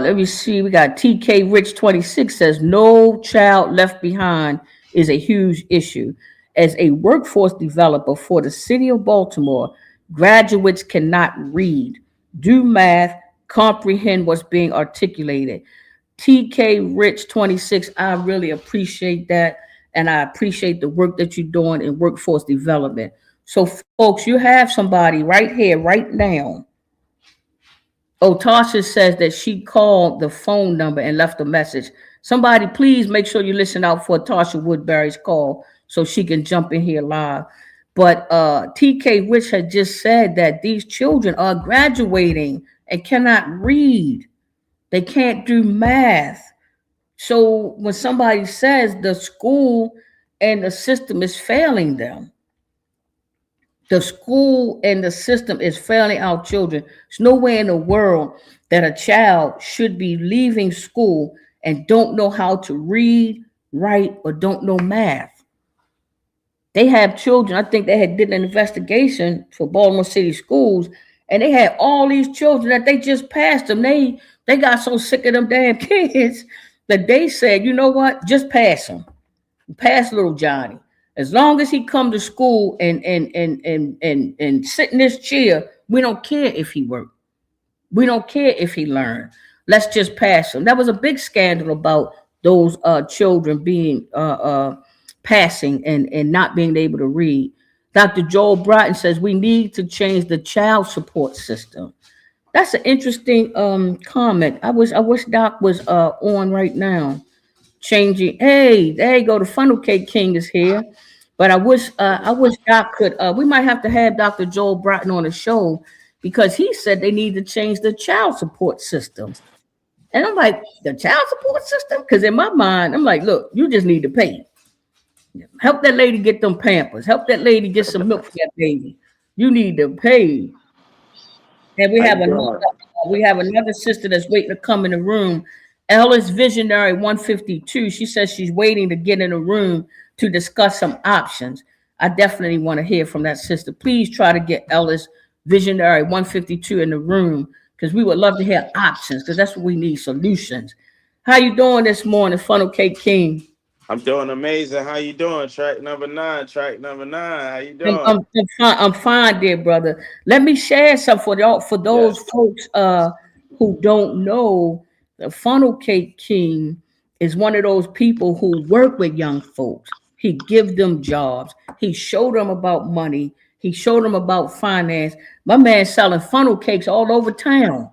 Let me see. We got TK Rich 26 says no child left behind is a huge issue. As a workforce developer for the city of Baltimore, graduates cannot read, do math, comprehend what's being articulated. TK Rich 26, I really appreciate that. And I appreciate the work that you're doing in workforce development. So, folks, you have somebody right here, right now. Oh, Tasha says that she called the phone number and left a message. Somebody, please make sure you listen out for Tasha Woodbury's call so she can jump in here live. But TK Rich had just said that these children are graduating and cannot read. They can't do math. So when somebody says the school and the system is failing them, the school and the system is failing our children. There's no way in the world that a child should be leaving school and don't know how to read, write, or don't know math. They have children. I think they had did an investigation for Baltimore City schools, and they had all these children that they just passed them. They got so sick of them damn kids that they said, you know what, just pass them. Pass little Johnny. As long as he come to school and sit in this chair We don't care if he worked. We don't care if he learned. Let's just pass him. That was a big scandal about those children being passing and not being able to read. Dr. Joel Broughton says we need to change the child support system. That's an interesting comment. I wish Doc was on right now. Changing. Hey, there you go. The Funnel Cake King is here. But I wish Doc could. We might have to have Dr. Joel Broughton on the show because he said they need to change the child support system. And I'm like, the child support system? Because in my mind, I'm like, look, you just need to pay. Help that lady get them Pampers. Help that lady get some milk for that baby. You need to pay. And How you doing? we have another sister that's waiting to come in the room. Ellis Visionary 152. She says she's waiting to get in the room to discuss some options. I definitely want to hear from that sister. Please try to get Ellis Visionary 152 in the room because we would love to hear options because that's what we need, solutions. How you doing this morning, Funnel Cake King? I'm doing amazing. How you doing? Track number nine. Track number nine. How you I'm, doing? I'm, I'm fine. I'm fine, dear brother. Let me share something for y'all. For those Yes. folks who don't know, the Funnel Cake King is one of those people who work with young folks. He give them jobs. He showed them about money. He showed them about finance. My man selling funnel cakes all over town.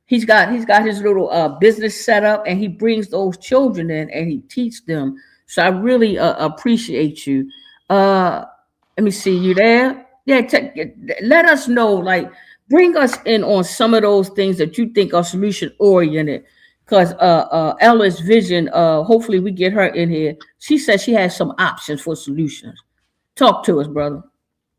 He's got his little business set up, and he brings those children in and he teach them. So I really appreciate you. Uh, let me see you there. Yeah, let us know. Like, bring us in on some of those things that you think are solution oriented. Because Ella's vision. Hopefully we get her in here. She says she has some options for solutions. Talk to us, brother.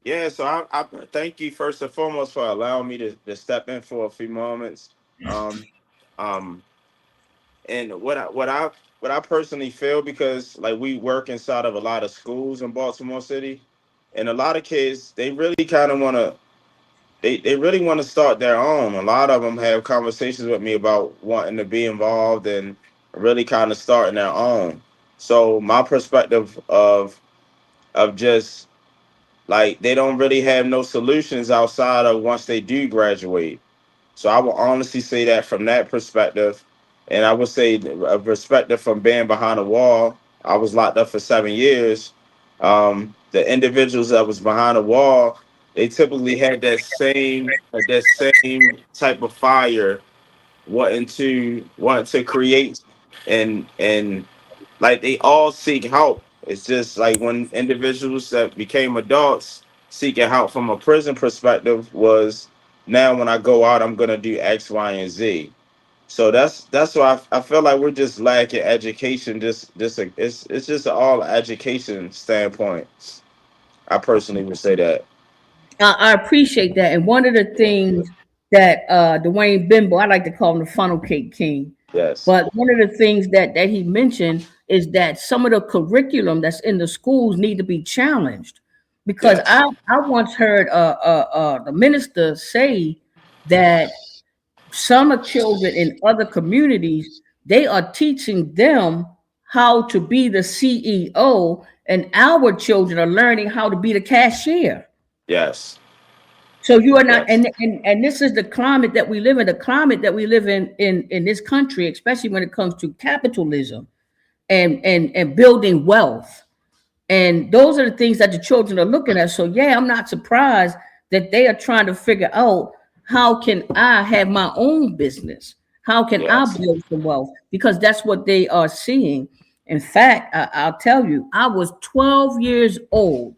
Yeah. So I thank you first and foremost for allowing me to step in for a few moments. Um, um, and what I personally feel because like we work inside of a lot of schools in Baltimore City, and a lot of kids they really kind of want to they really want to start their own. A lot of them have conversations with me about wanting to be involved and really kind of starting their own. So my perspective of just like they don't really have no solutions outside of once they do graduate. So I will honestly say that from that perspective, and I would say a perspective from being behind a wall. I was locked up for 7 years. The individuals that was behind the wall, they typically had that same type of fire, wanting to create and like they all seek help. It's just like when individuals that became adults seeking help from a prison perspective was now when I go out, I'm gonna do X, Y, and Z. So that's why I feel like we're just lacking education. It's just an all education standpoint. I personally would say that. I appreciate that. And one of the things that Dwayne Bimbo, I like to call him the funnel cake king, Yes. but one of the things that he mentioned is that some of the curriculum that's in the schools need to be challenged. Because Yes. I once heard the minister say that some of children in other communities, they are teaching them how to be the CEO, and our children are learning how to be the cashier. Yes. So you are not, Yes. and this is the climate that we live in. The climate that we live in this country, especially when it comes to capitalism and building wealth. And those are the things that the children are looking at. So yeah, I'm not surprised that they are trying to figure out how can I have my own business? How can I Yes. build some wealth? Because that's what they are seeing. In fact, I'll tell you, I was 12 years old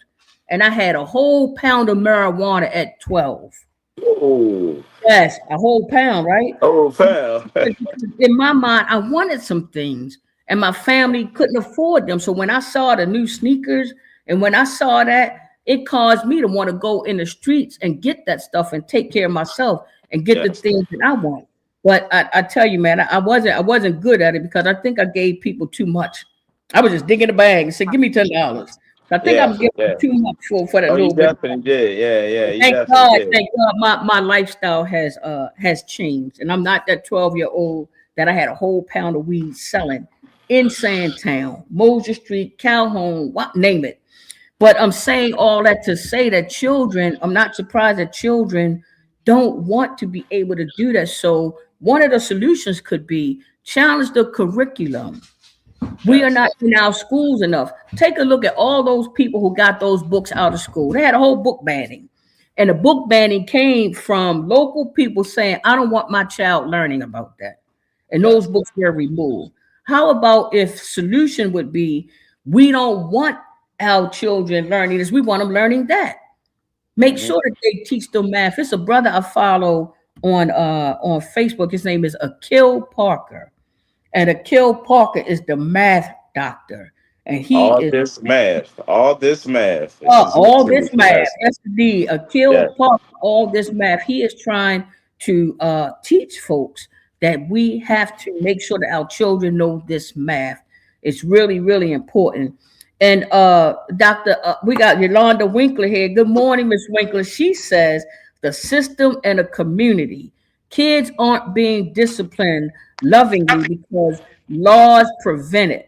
and I had a whole pound of marijuana at 12. Oh. Yes, a whole pound, right? Oh, pal. In my mind, I wanted some things, and my family couldn't afford them. So when I saw the new sneakers, and when I saw that, it caused me to want to go in the streets and get that stuff and take care of myself and get the Yes. things that I want. But I tell you, man, I wasn't good at it because I think I gave people too much. I was just digging the bag and said, "Give me $10." I think I Yeah. was giving them Yeah. too much for that Oh, you little bit. definitely did. Yeah. Yeah. You Thank definitely God, did. thank God, my lifestyle has changed, and I'm not that 12-year-old that I had a whole pound of weed selling in Sandtown, Mosier Street, Calhoun, what name it. But I'm saying all that to say that children, I'm not surprised that children don't want to be able to do that. So one of the solutions could be challenge the curriculum. We are Yes. not in our schools enough. Take a look at all those people who got those books out of school. They had a whole book banning. And the book banning came from local people saying, I don't want my child learning about that. And those Yes. books were removed. How about if solution would be, we don't want our children learning this, we want them learning that. Make Hmm. sure that they teach them math. It's a brother I follow on Facebook. His name is Akil Parker. And Akil Parker is the math doctor. And he All is this math, all this math is all this literally math. yes, That's the yes. Akil Parker, all this math. He is trying to teach folks that we have to make sure that our children know this math. It's really, really important. And Dr. We got Yolanda Winkler here. Good morning, Miss Winkler. She says the system and the community. Kids aren't being disciplined lovingly because laws prevent it.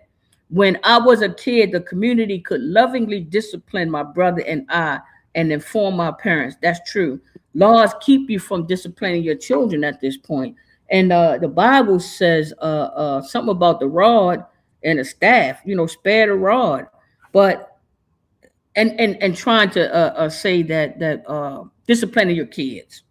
When I was a kid, the community could lovingly discipline my brother and I and inform my parents. That's true. Laws keep you from disciplining your children at this point. And the Bible says something about the rod and the staff, spare the rod. But and trying to say that disciplining your kids,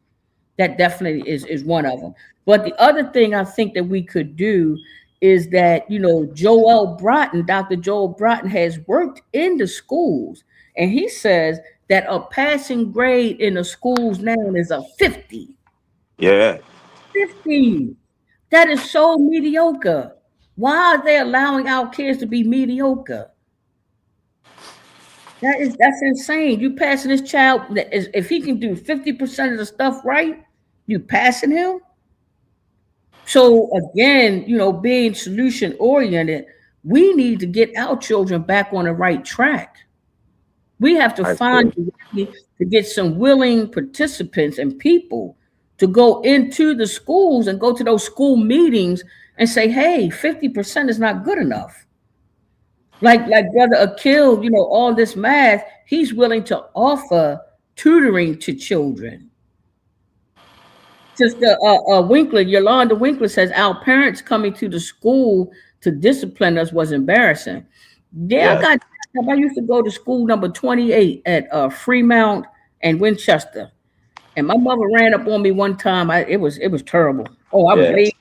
that definitely is one of them. But the other thing I think that we could do is that, Joel Broughton, Dr. Joel Broughton has worked in the schools, and he says that a passing grade in the schools now is a 50. Yeah. 50. That is so mediocre. Why are they allowing our kids to be mediocre? That's insane. You passing this child if he can do 50% of the stuff right, you passing him. So again, being solution oriented, we need to get our children back on the right track. We have to I find agree. a way to get some willing participants and people to go into the schools and go to those school meetings and say, hey, 50% is not good enough. Like Brother Akil, all this math, he's willing to offer tutoring to children. Sister Winkler, Yolanda Winkler says our parents coming to the school to discipline us was embarrassing. Yeah, Yes. I used to go to school number 28 at Fremont and Winchester, and my mother ran up on me one time. It was terrible. Oh, I was Yes. laid.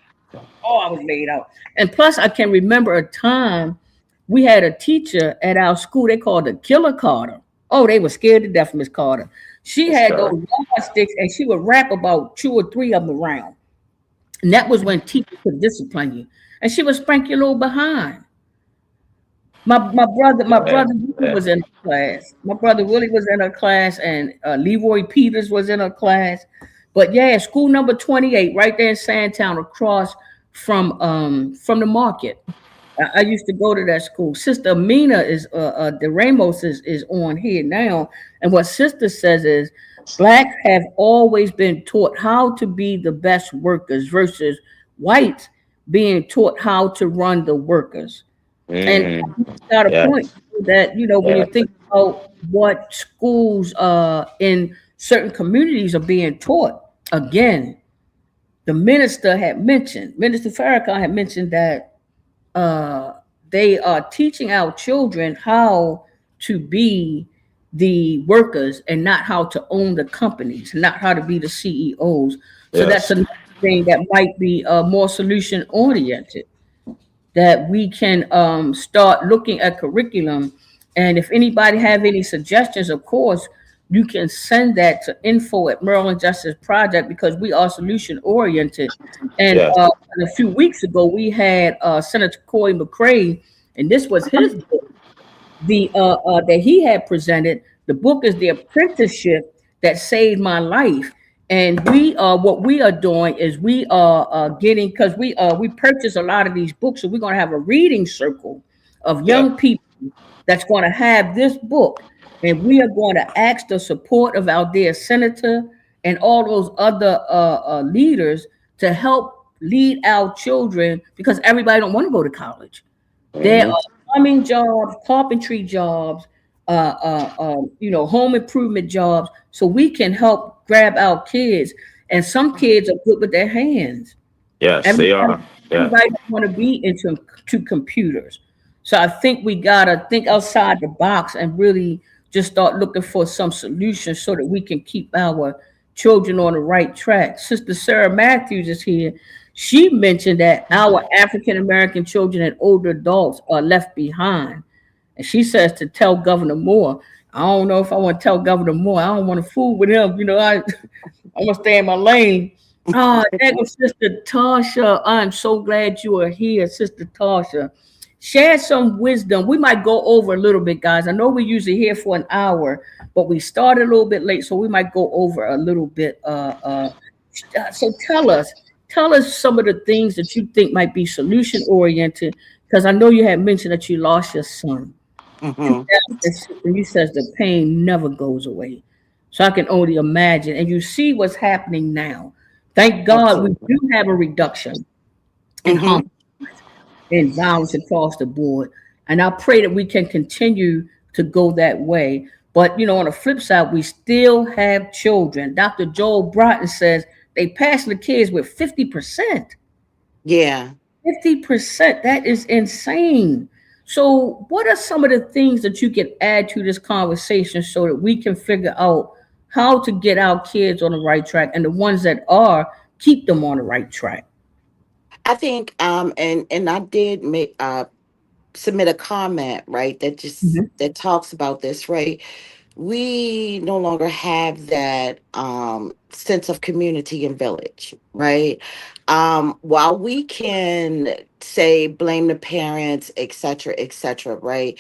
Oh, I was laid out. And plus, I can remember a time we had a teacher at our school. They called her Killer Carter. Oh, they were scared to death of Miss Carter. She Yes, had those sir. yardsticks, and she would wrap about two or three of them around. And that was when teachers could discipline you. And she would spank your little behind. My brother Yeah. Willie Yeah. was in her class. My brother Willie was in her class, and Leroy Peters was in her class. But yeah, school number 28, right there in Sandtown, across from the market. I used to go to that school. Sister Amina is the Ramos is on here now, and what Sister says is blacks have always been taught how to be the best workers versus whites being taught how to run the workers. And Mm. got a point Yes. that when you Yeah. think about what schools in certain communities are being taught, again, the Minister Farrakhan had mentioned that uh, they are teaching our children how to be the workers and not how to own the companies, not how to be the CEOs. So that's Yes. another thing that might be more solution oriented, that we can start looking at curriculum. And if anybody have any suggestions, of course, you can send that to info at Maryland Justice Project, because we are solution oriented. And Yes. a few weeks ago, we had Senator Corey McCray, and this was his book, that he had presented. The book is The Apprenticeship That Saved My Life. And we are what we are doing is we are getting, because we purchase a lot of these books, so we're going to have a reading circle of Yeah. young people that's going to have this book, and we are going to ask the support of our dear senator and all those other leaders to help lead our children, because everybody don't want to go to college. There Hmm. are plumbing jobs, carpentry jobs, home improvement jobs, so we can help grab our kids. And some kids are good with their hands. Yes, they Everybody, are. Yeah. everybody want to be into to computers. So I think we gotta think outside the box and really just start looking for some solutions so that we can keep our children on the right track. Sister Sarah Matthews is here. She mentioned that our African American children and older adults are left behind. And she says to tell Governor Moore. I don't know if I want to tell Governor Moore. I don't want to fool with him. I'm gonna stay in my lane. Oh, there goes Sister Tasha. I'm so glad you are here, Sister Tasha. Share some wisdom. We might go over a little bit, guys. I know we're usually here for an hour, but we started a little bit late, so we might go over a little bit. So tell us some of the things that you think might be solution oriented, because I know you had mentioned that you lost your son. Hmm. And you says the pain never goes away. So I can only imagine. And you see what's happening now. Thank God we Absolutely. do have a reduction in Hmm. harm and violence across the board. And I pray that we can continue to go that way. But on the flip side, we still have children. Dr. Joel Broughton says they pass the kids with 50%. Yeah. 50%. That is insane. So, what are some of the things that you can add to this conversation so that we can figure out how to get our kids on the right track, and the ones that are, keep them on the right track? I think and I did make submit a comment, right, Mhm. that talks about this, right? We no longer have that sense of community and village, right? While we can say blame the parents, et cetera, right?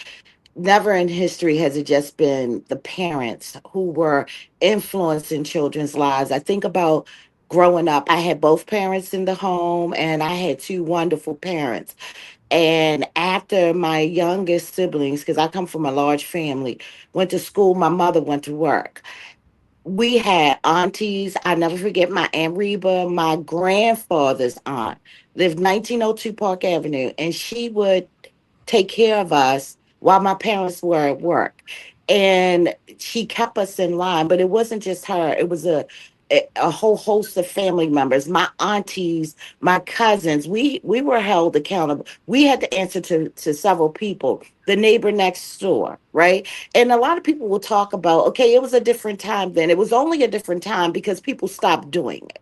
Never in history has it just been the parents who were influencing children's lives. I think about growing up. I had both parents in the home, and I had two wonderful parents. And after my youngest siblings, because I come from a large family, went to school, my mother went to work. We had aunties. I never forget my Aunt Reba, my grandfather's aunt, lived 1902 Park Avenue, and she would take care of us while my parents were at work. And she kept us in line, but it wasn't just her, it was a whole host of family members, my aunties, my cousins. We were held accountable. We had to answer to several people, the neighbor next door, right? And a lot of people will talk about, okay, it was a different time then. It was only a different time because people stopped doing it.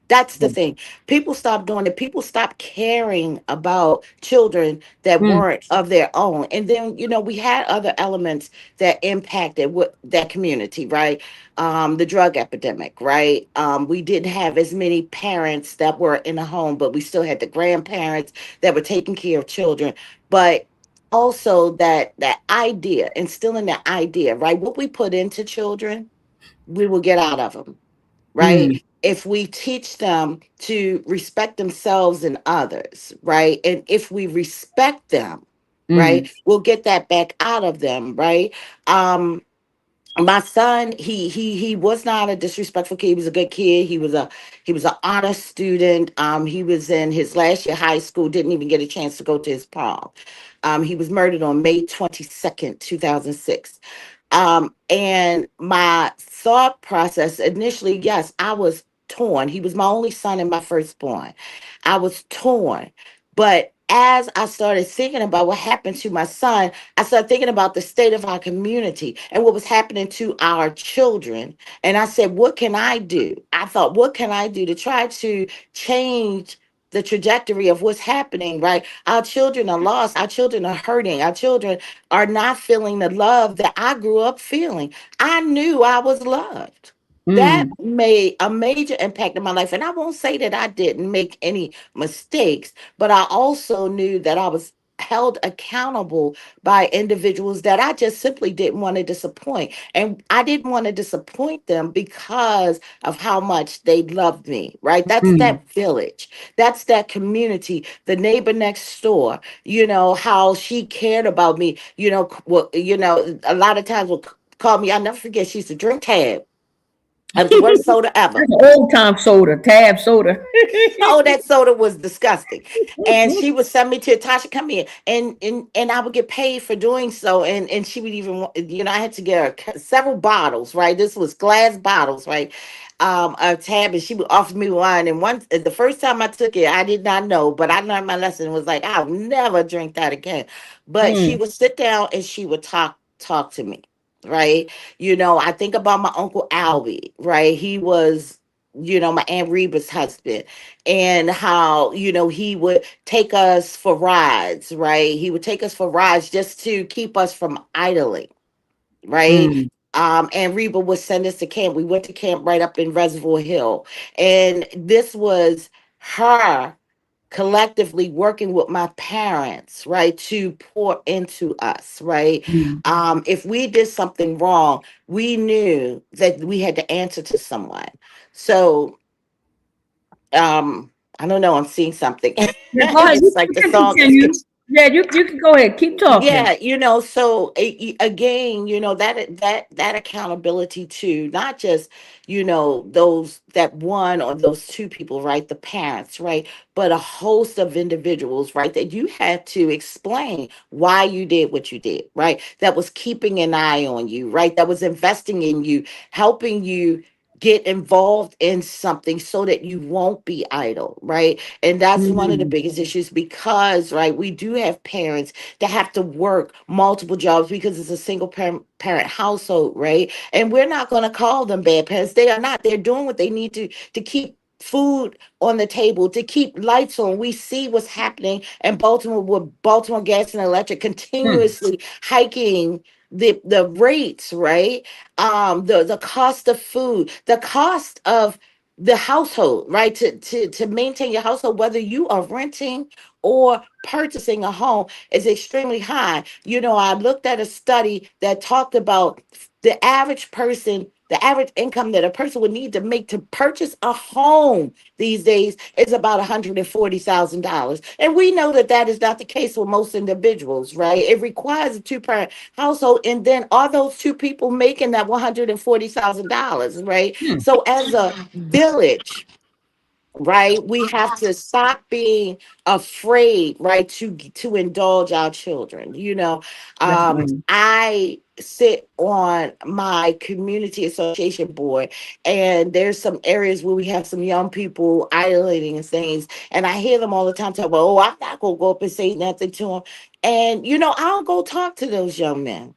That's the thing. People stopped doing it. People stopped caring about children that Mm, weren't of their own. And then, we had other elements that impacted what that community, right? The drug epidemic, right? We didn't have as many parents that were in the home, but we still had the grandparents that were taking care of children. But also that idea, instilling that idea, right? What we put into children, we will get out of them, mm, right? If we teach them to respect themselves and others, right? And if we respect them, mm, right, we'll get that back out of them, right? Um, my son, he was not a disrespectful kid. He was a good kid. He was an honest student. He was in his last year of high school, didn't even get a chance to go to his prom. He was murdered on May 22nd, 2006. And my thought process initially, yes, I was torn. He was my only son and my firstborn. I was torn. But as I started thinking about what happened to my son, I started thinking about the state of our community and what was happening to our children. And I said, what can I do? I thought, what can I do to try to change the trajectory of what's happening, right? Our children are lost. Our children are hurting. Our children are not feeling the love that I grew up feeling. I knew I was loved. That mm, made a major impact in my life. And I won't say that I didn't make any mistakes, but I also knew that I was held accountable by individuals that I just simply didn't want to disappoint. And I didn't want to disappoint them because of how much they loved me, right? That's mm, that village. That's that community, the neighbor next door, how she cared about me, well, a lot of times will call me. I'll never forget, she used to drink tab. It was the worst soda ever. That's an old time soda, tab soda. Oh, that soda was disgusting. And she would send me to Tasha, come here, and I would get paid for doing so. And she would even, I had to get her several bottles, right? This was glass bottles, right? A tab, and she would offer me wine. And once, the first time I took it, I did not know, but I learned my lesson. Was like, I'll never drink that again. But she Mm, would sit down and she would talk to me, right? I think about my uncle Albie, right? He was, my Aunt Reba's husband, and how, he would take us for rides, right? He would take us for rides just to keep us from idling, right? mm, And Reba would send us to camp. We went to camp right up in Reservoir Hill. And this was her collectively working with my parents, right, to pour into us, right? mm. If we did something wrong, we knew that we had to answer to someone. So I don't know, I'm seeing something. Yeah, go ahead. It's like You the can song is continue. Yeah, you can go ahead. Keep talking. yeah, so again, that accountability to not just, those that one or those two people, right? The parents, right? But a host of individuals, right? That you had to explain why you did what you did, right? That was keeping an eye on you, right? That was investing in you, helping you get involved in something so that you won't be idle, right? And that's one of the Mm, biggest issues because, right, we do have parents that have to work multiple jobs because it's a single parent household, right? And we're not going to call them bad parents. They are not. They're doing what they need to keep food on the table, to keep lights on. We see what's happening in Baltimore with Baltimore Gas and Electric mm, continuously hiking the rates, right? The cost of food, the cost of the household, right? To maintain your household, whether you are renting or purchasing a home, is extremely high. I looked at a study that talked about the average income that a person would need to make to purchase a home these days is about $140,000. And we know that that is not the case for most individuals, right? It requires a two-parent household. And then are those two people making that $140,000, right? mm. So as a village, right, we have to stop being afraid, right, to indulge our children. Definitely. I sit on my community association board, and there's some areas where we have some young people idolating and things, and I hear them all the time talk about, oh, I'm not gonna go up and say nothing to them. And I'll go talk to those young men.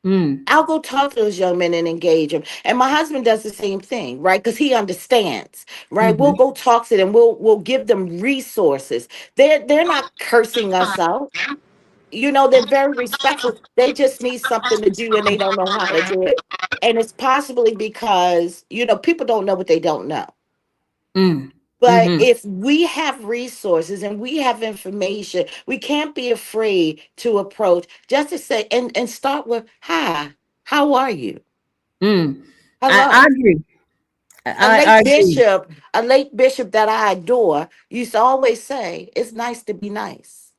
Mm, I'll go talk to those young men and engage them. And my husband does the same thing, right? Because he understands, right? We'll mhm, go talk to them. We'll give them resources. They're not cursing us out. They're very respectful. They just need something to do and they don't know how to do it. And it's possibly because, people don't know what they don't know. mm, But mhm, if we have resources and we have information, we can't be afraid to approach, just to say and start with, hi, how are you? mm. I Hello. agree. A I late agree. bishop, a late bishop that I adore, used to always say, it's nice to be nice.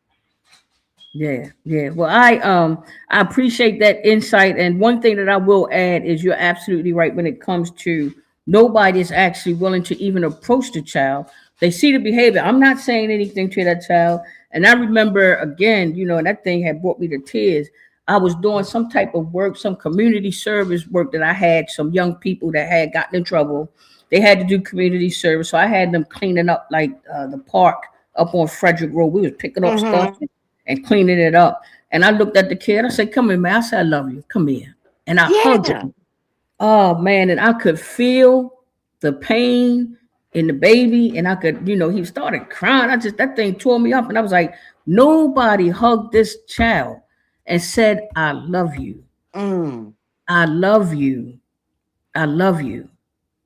Yeah, yeah. Well, I appreciate that insight. And one thing that I will add is you're absolutely right when it comes to nobody is actually willing to even approach the child. They see the behavior. I'm not saying anything to that child. And I remember again, and that thing had brought me to tears. I was doing some type of work, some community service work that I had some young people that had gotten in trouble. They had to do community service. So I had them cleaning up like the park up on Frederick Road. We was picking up stuff Mm-hmm. and cleaning it up. And I looked at the kid. I said, "Come here, man." I said, "I love you. Come here." And I hugged Yeah. him. Oh man, and I could feel the pain in the baby, and I could, he started crying. That thing tore me up, and I was like, nobody hugged this child and said, "I love you. Mm. I love you. I love you."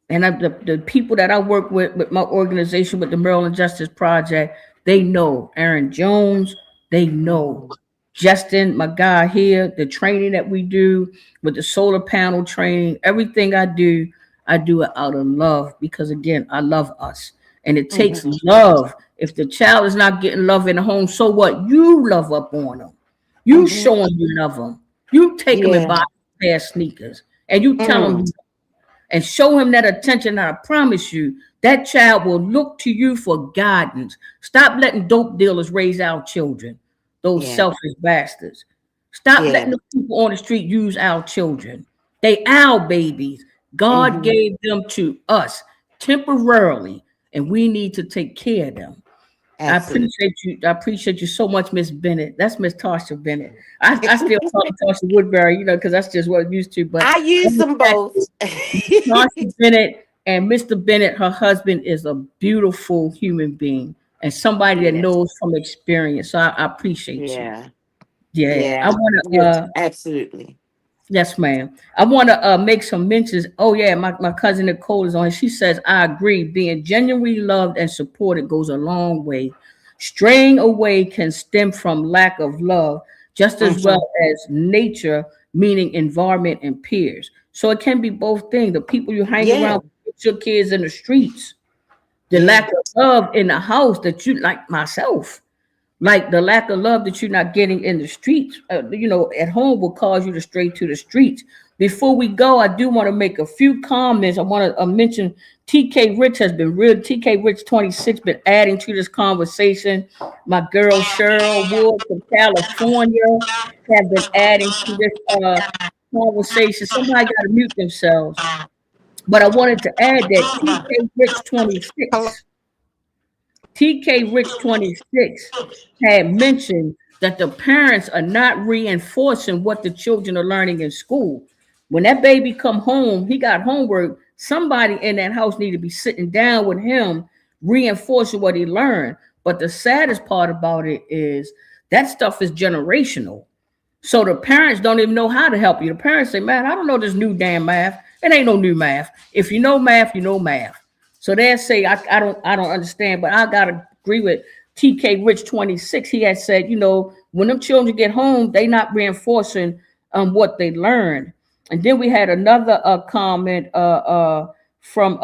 And the people that I work with my organization, with the Maryland Justice Project, they know Aaron Jones. They know Mm-hmm. Justin, my guy here. The training that we do with the solar panel training, everything I do it out of love because again, I love us, and it takes Mm-hmm. love. If the child is not getting love in the home, so what? You love up on them. You Mm-hmm. show them you love them. You take them and Yeah. buy a pair of sneakers, and you tell them Mm. and show him that attention, and I promise you, that child will look to you for guidance. Stop letting dope dealers raise our children, those Yeah. selfish bastards. Stop letting Yeah. the people on the street use our children. They our babies. God Hmm. gave them to us temporarily, and we need to take care of them. I Absolutely. appreciate you. I appreciate you so much, Miss Bennett. That's Miss Tasha Bennett. I still call her Tasha Woodbury, because that's just what I'm used to. But I use them both. Tasha Bennett and Mr. Bennett, her husband, is a beautiful human being and somebody that Yes. knows from experience. So I appreciate you. Yeah. Yeah, I Yeah. want to. Yes, absolutely. Yes, ma'am. I want to make some mentions. Oh, yeah, my cousin Nicole is on. She says, I agree. Being genuinely loved and supported goes a long way. Straying away can stem from lack of love, just as Hmm. well as nature, meaning environment and peers. So it can be both things. The people you hang Yeah. around with your kids in the streets, the Yeah. lack of love in the house that you like myself. Like the lack of love that you're not getting in the streets, at home will cause you to stray to the streets. Before we go, I do want to make a few comments. I want to mention TK Rich has been real. TK Rich 26 been adding to this conversation. My girl Cheryl Wood from California have been adding to this conversation. Somebody got to mute themselves. But I wanted to add that TK Rich Hello. 26 TK Rich 26 had mentioned that the parents are not reinforcing what the children are learning in school. When that baby come home, he got homework. Somebody in that house need to be sitting down with him, reinforcing what he learned. But the saddest part about it is that stuff is generational. So the parents don't even know how to help you. The parents say, man, I don't know this new damn math. It ain't no new math. If you know math, you know math. So they say, I don't understand, but I gotta agree with TK Rich 26. He had said, when them children get home, they not reinforcing what they learned. And then we had another comment from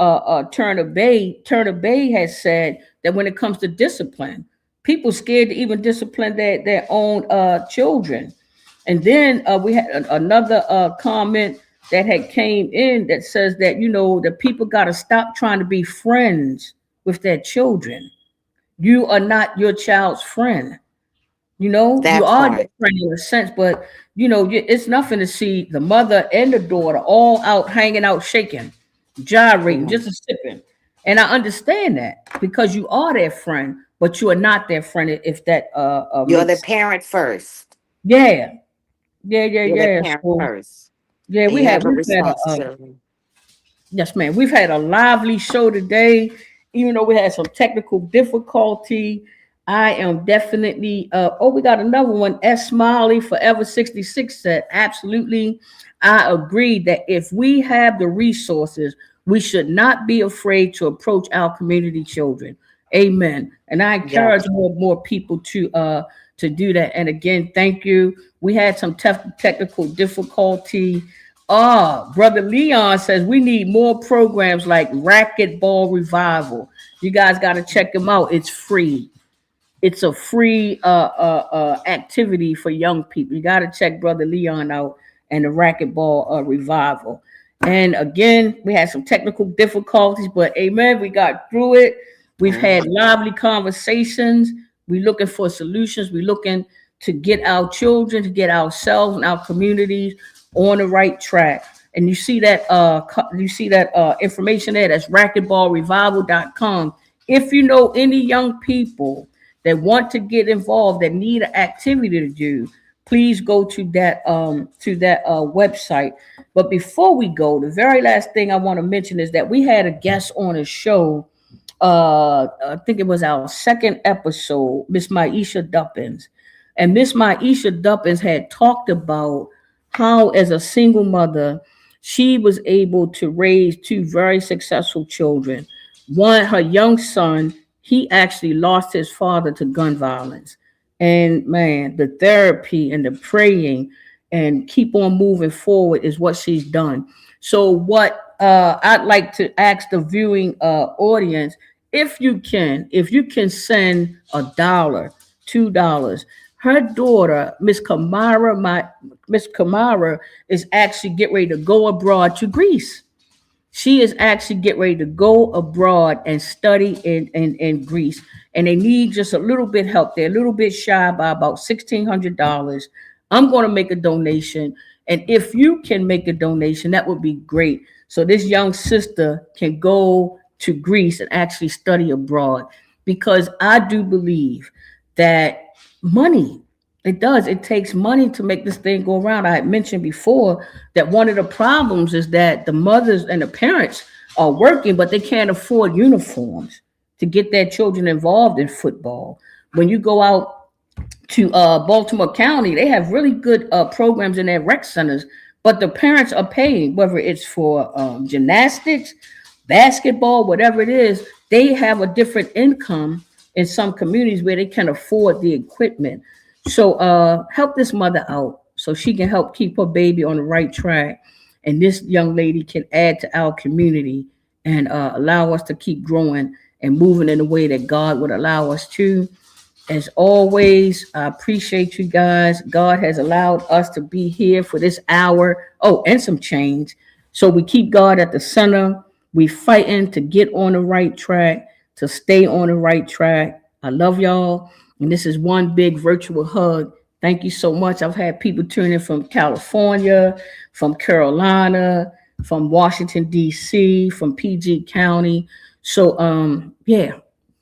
Turner Bay. Turner Bay has said that when it comes to discipline, people scared to even discipline their own children. And then we had another comment that had came in that says that that people got to stop trying to be friends with their children. You are not your child's friend. You That are their part. friend in a sense, but it's nothing to see the mother and the daughter all out hanging out, shaking, gyrating, Mhm. just a sipping. And I understand that because you are their friend, but you are not their friend. If that You're the makes parent first. yeah, yeah, yeah, You're the yeah. parent So first. yeah, And we you had have a we've had a responsibility. yes, ma'am. We've had a lively show today, even though we had some technical difficulty. I am definitely oh, we got another one. S Smiley Forever 66 said, absolutely. I agree that if we have the resources, we should not be afraid to approach our community children. Amen. And I encourage Yes. more people to do that. And again, thank you. We had some technical difficulty. Brother Leon says we need more programs like Racquetball Revival. You guys got to check them out. It's free. It's a free activity for young people. You got to check Brother Leon out and the Racquetball Revival. And again, we had some technical difficulties, but amen, we got through it. We've Mhm. had lively conversations. We're looking for solutions. We're looking to get our children, to get ourselves and our communities on the right track. And you see that information there. That's racquetballrevival.com. If you know any young people that want to get involved, that need an activity to do, please go to that website. But before we go, the very last thing I want to mention is that we had a guest on a show. I think it was our second episode, Miss Maisha Duppins. And Miss Maisha Duppins had talked about how, as a single mother, she was able to raise two very successful children. One, her young son, he actually lost his father to gun violence. And man, the therapy and the praying and keep on moving forward is what she's done. So, what I'd like to ask the viewing audience, if you can send $1, $2. Her daughter, Miss Kamara, is actually getting ready to go abroad to Greece. She is actually getting ready to go abroad and study in Greece. And they need just a little bit help. They're a little bit shy by about $1,600. I'm going to make a donation. And if you can make a donation, that would be great. So this young sister can go to Greece and actually study abroad. Because I do believe that money, it does. It takes money to make this thing go around. I had mentioned before that one of the problems is that the mothers and the parents are working, but they can't afford uniforms to get their children involved in football. When you go out to Baltimore County, they have really good programs in their rec centers, but the parents are paying, whether it's for gymnastics, basketball, whatever it is. They have a different income in some communities where they can afford the equipment. So help this mother out so she can help keep her baby on the right track. And this young lady can add to our community and allow us to keep growing and moving in the way that God would allow us to. As always, I appreciate you guys. God has allowed us to be here for this hour. Oh, and some change. So we keep God at the center. We fighting to get on the right track, to stay on the right track. I love y'all. And this is one big virtual hug. Thank you so much. I've had people tune in from California, from Carolina, from Washington, D.C., from PG County. So, yeah,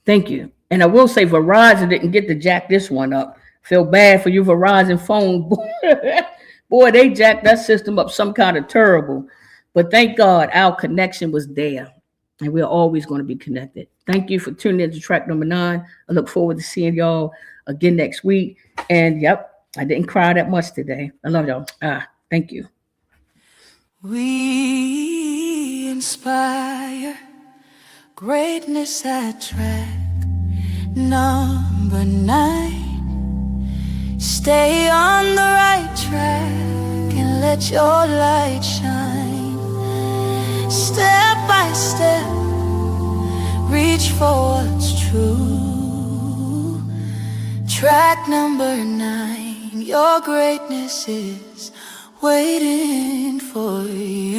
thank you. And I will say Verizon didn't get to jack this one up. Feel bad for you Verizon phone. Boy, they jacked that system up some kind of terrible. But thank God our connection was there. And we're always going to be connected. Thank you for tuning in to track number 9. I look forward to seeing y'all again next week. And yep, I didn't cry that much today. I love y'all. Thank you. We inspire greatness at track number 9. Stay on the right track and let your light shine. Step by step, reach for what's true. Track number 9, your greatness is waiting for you.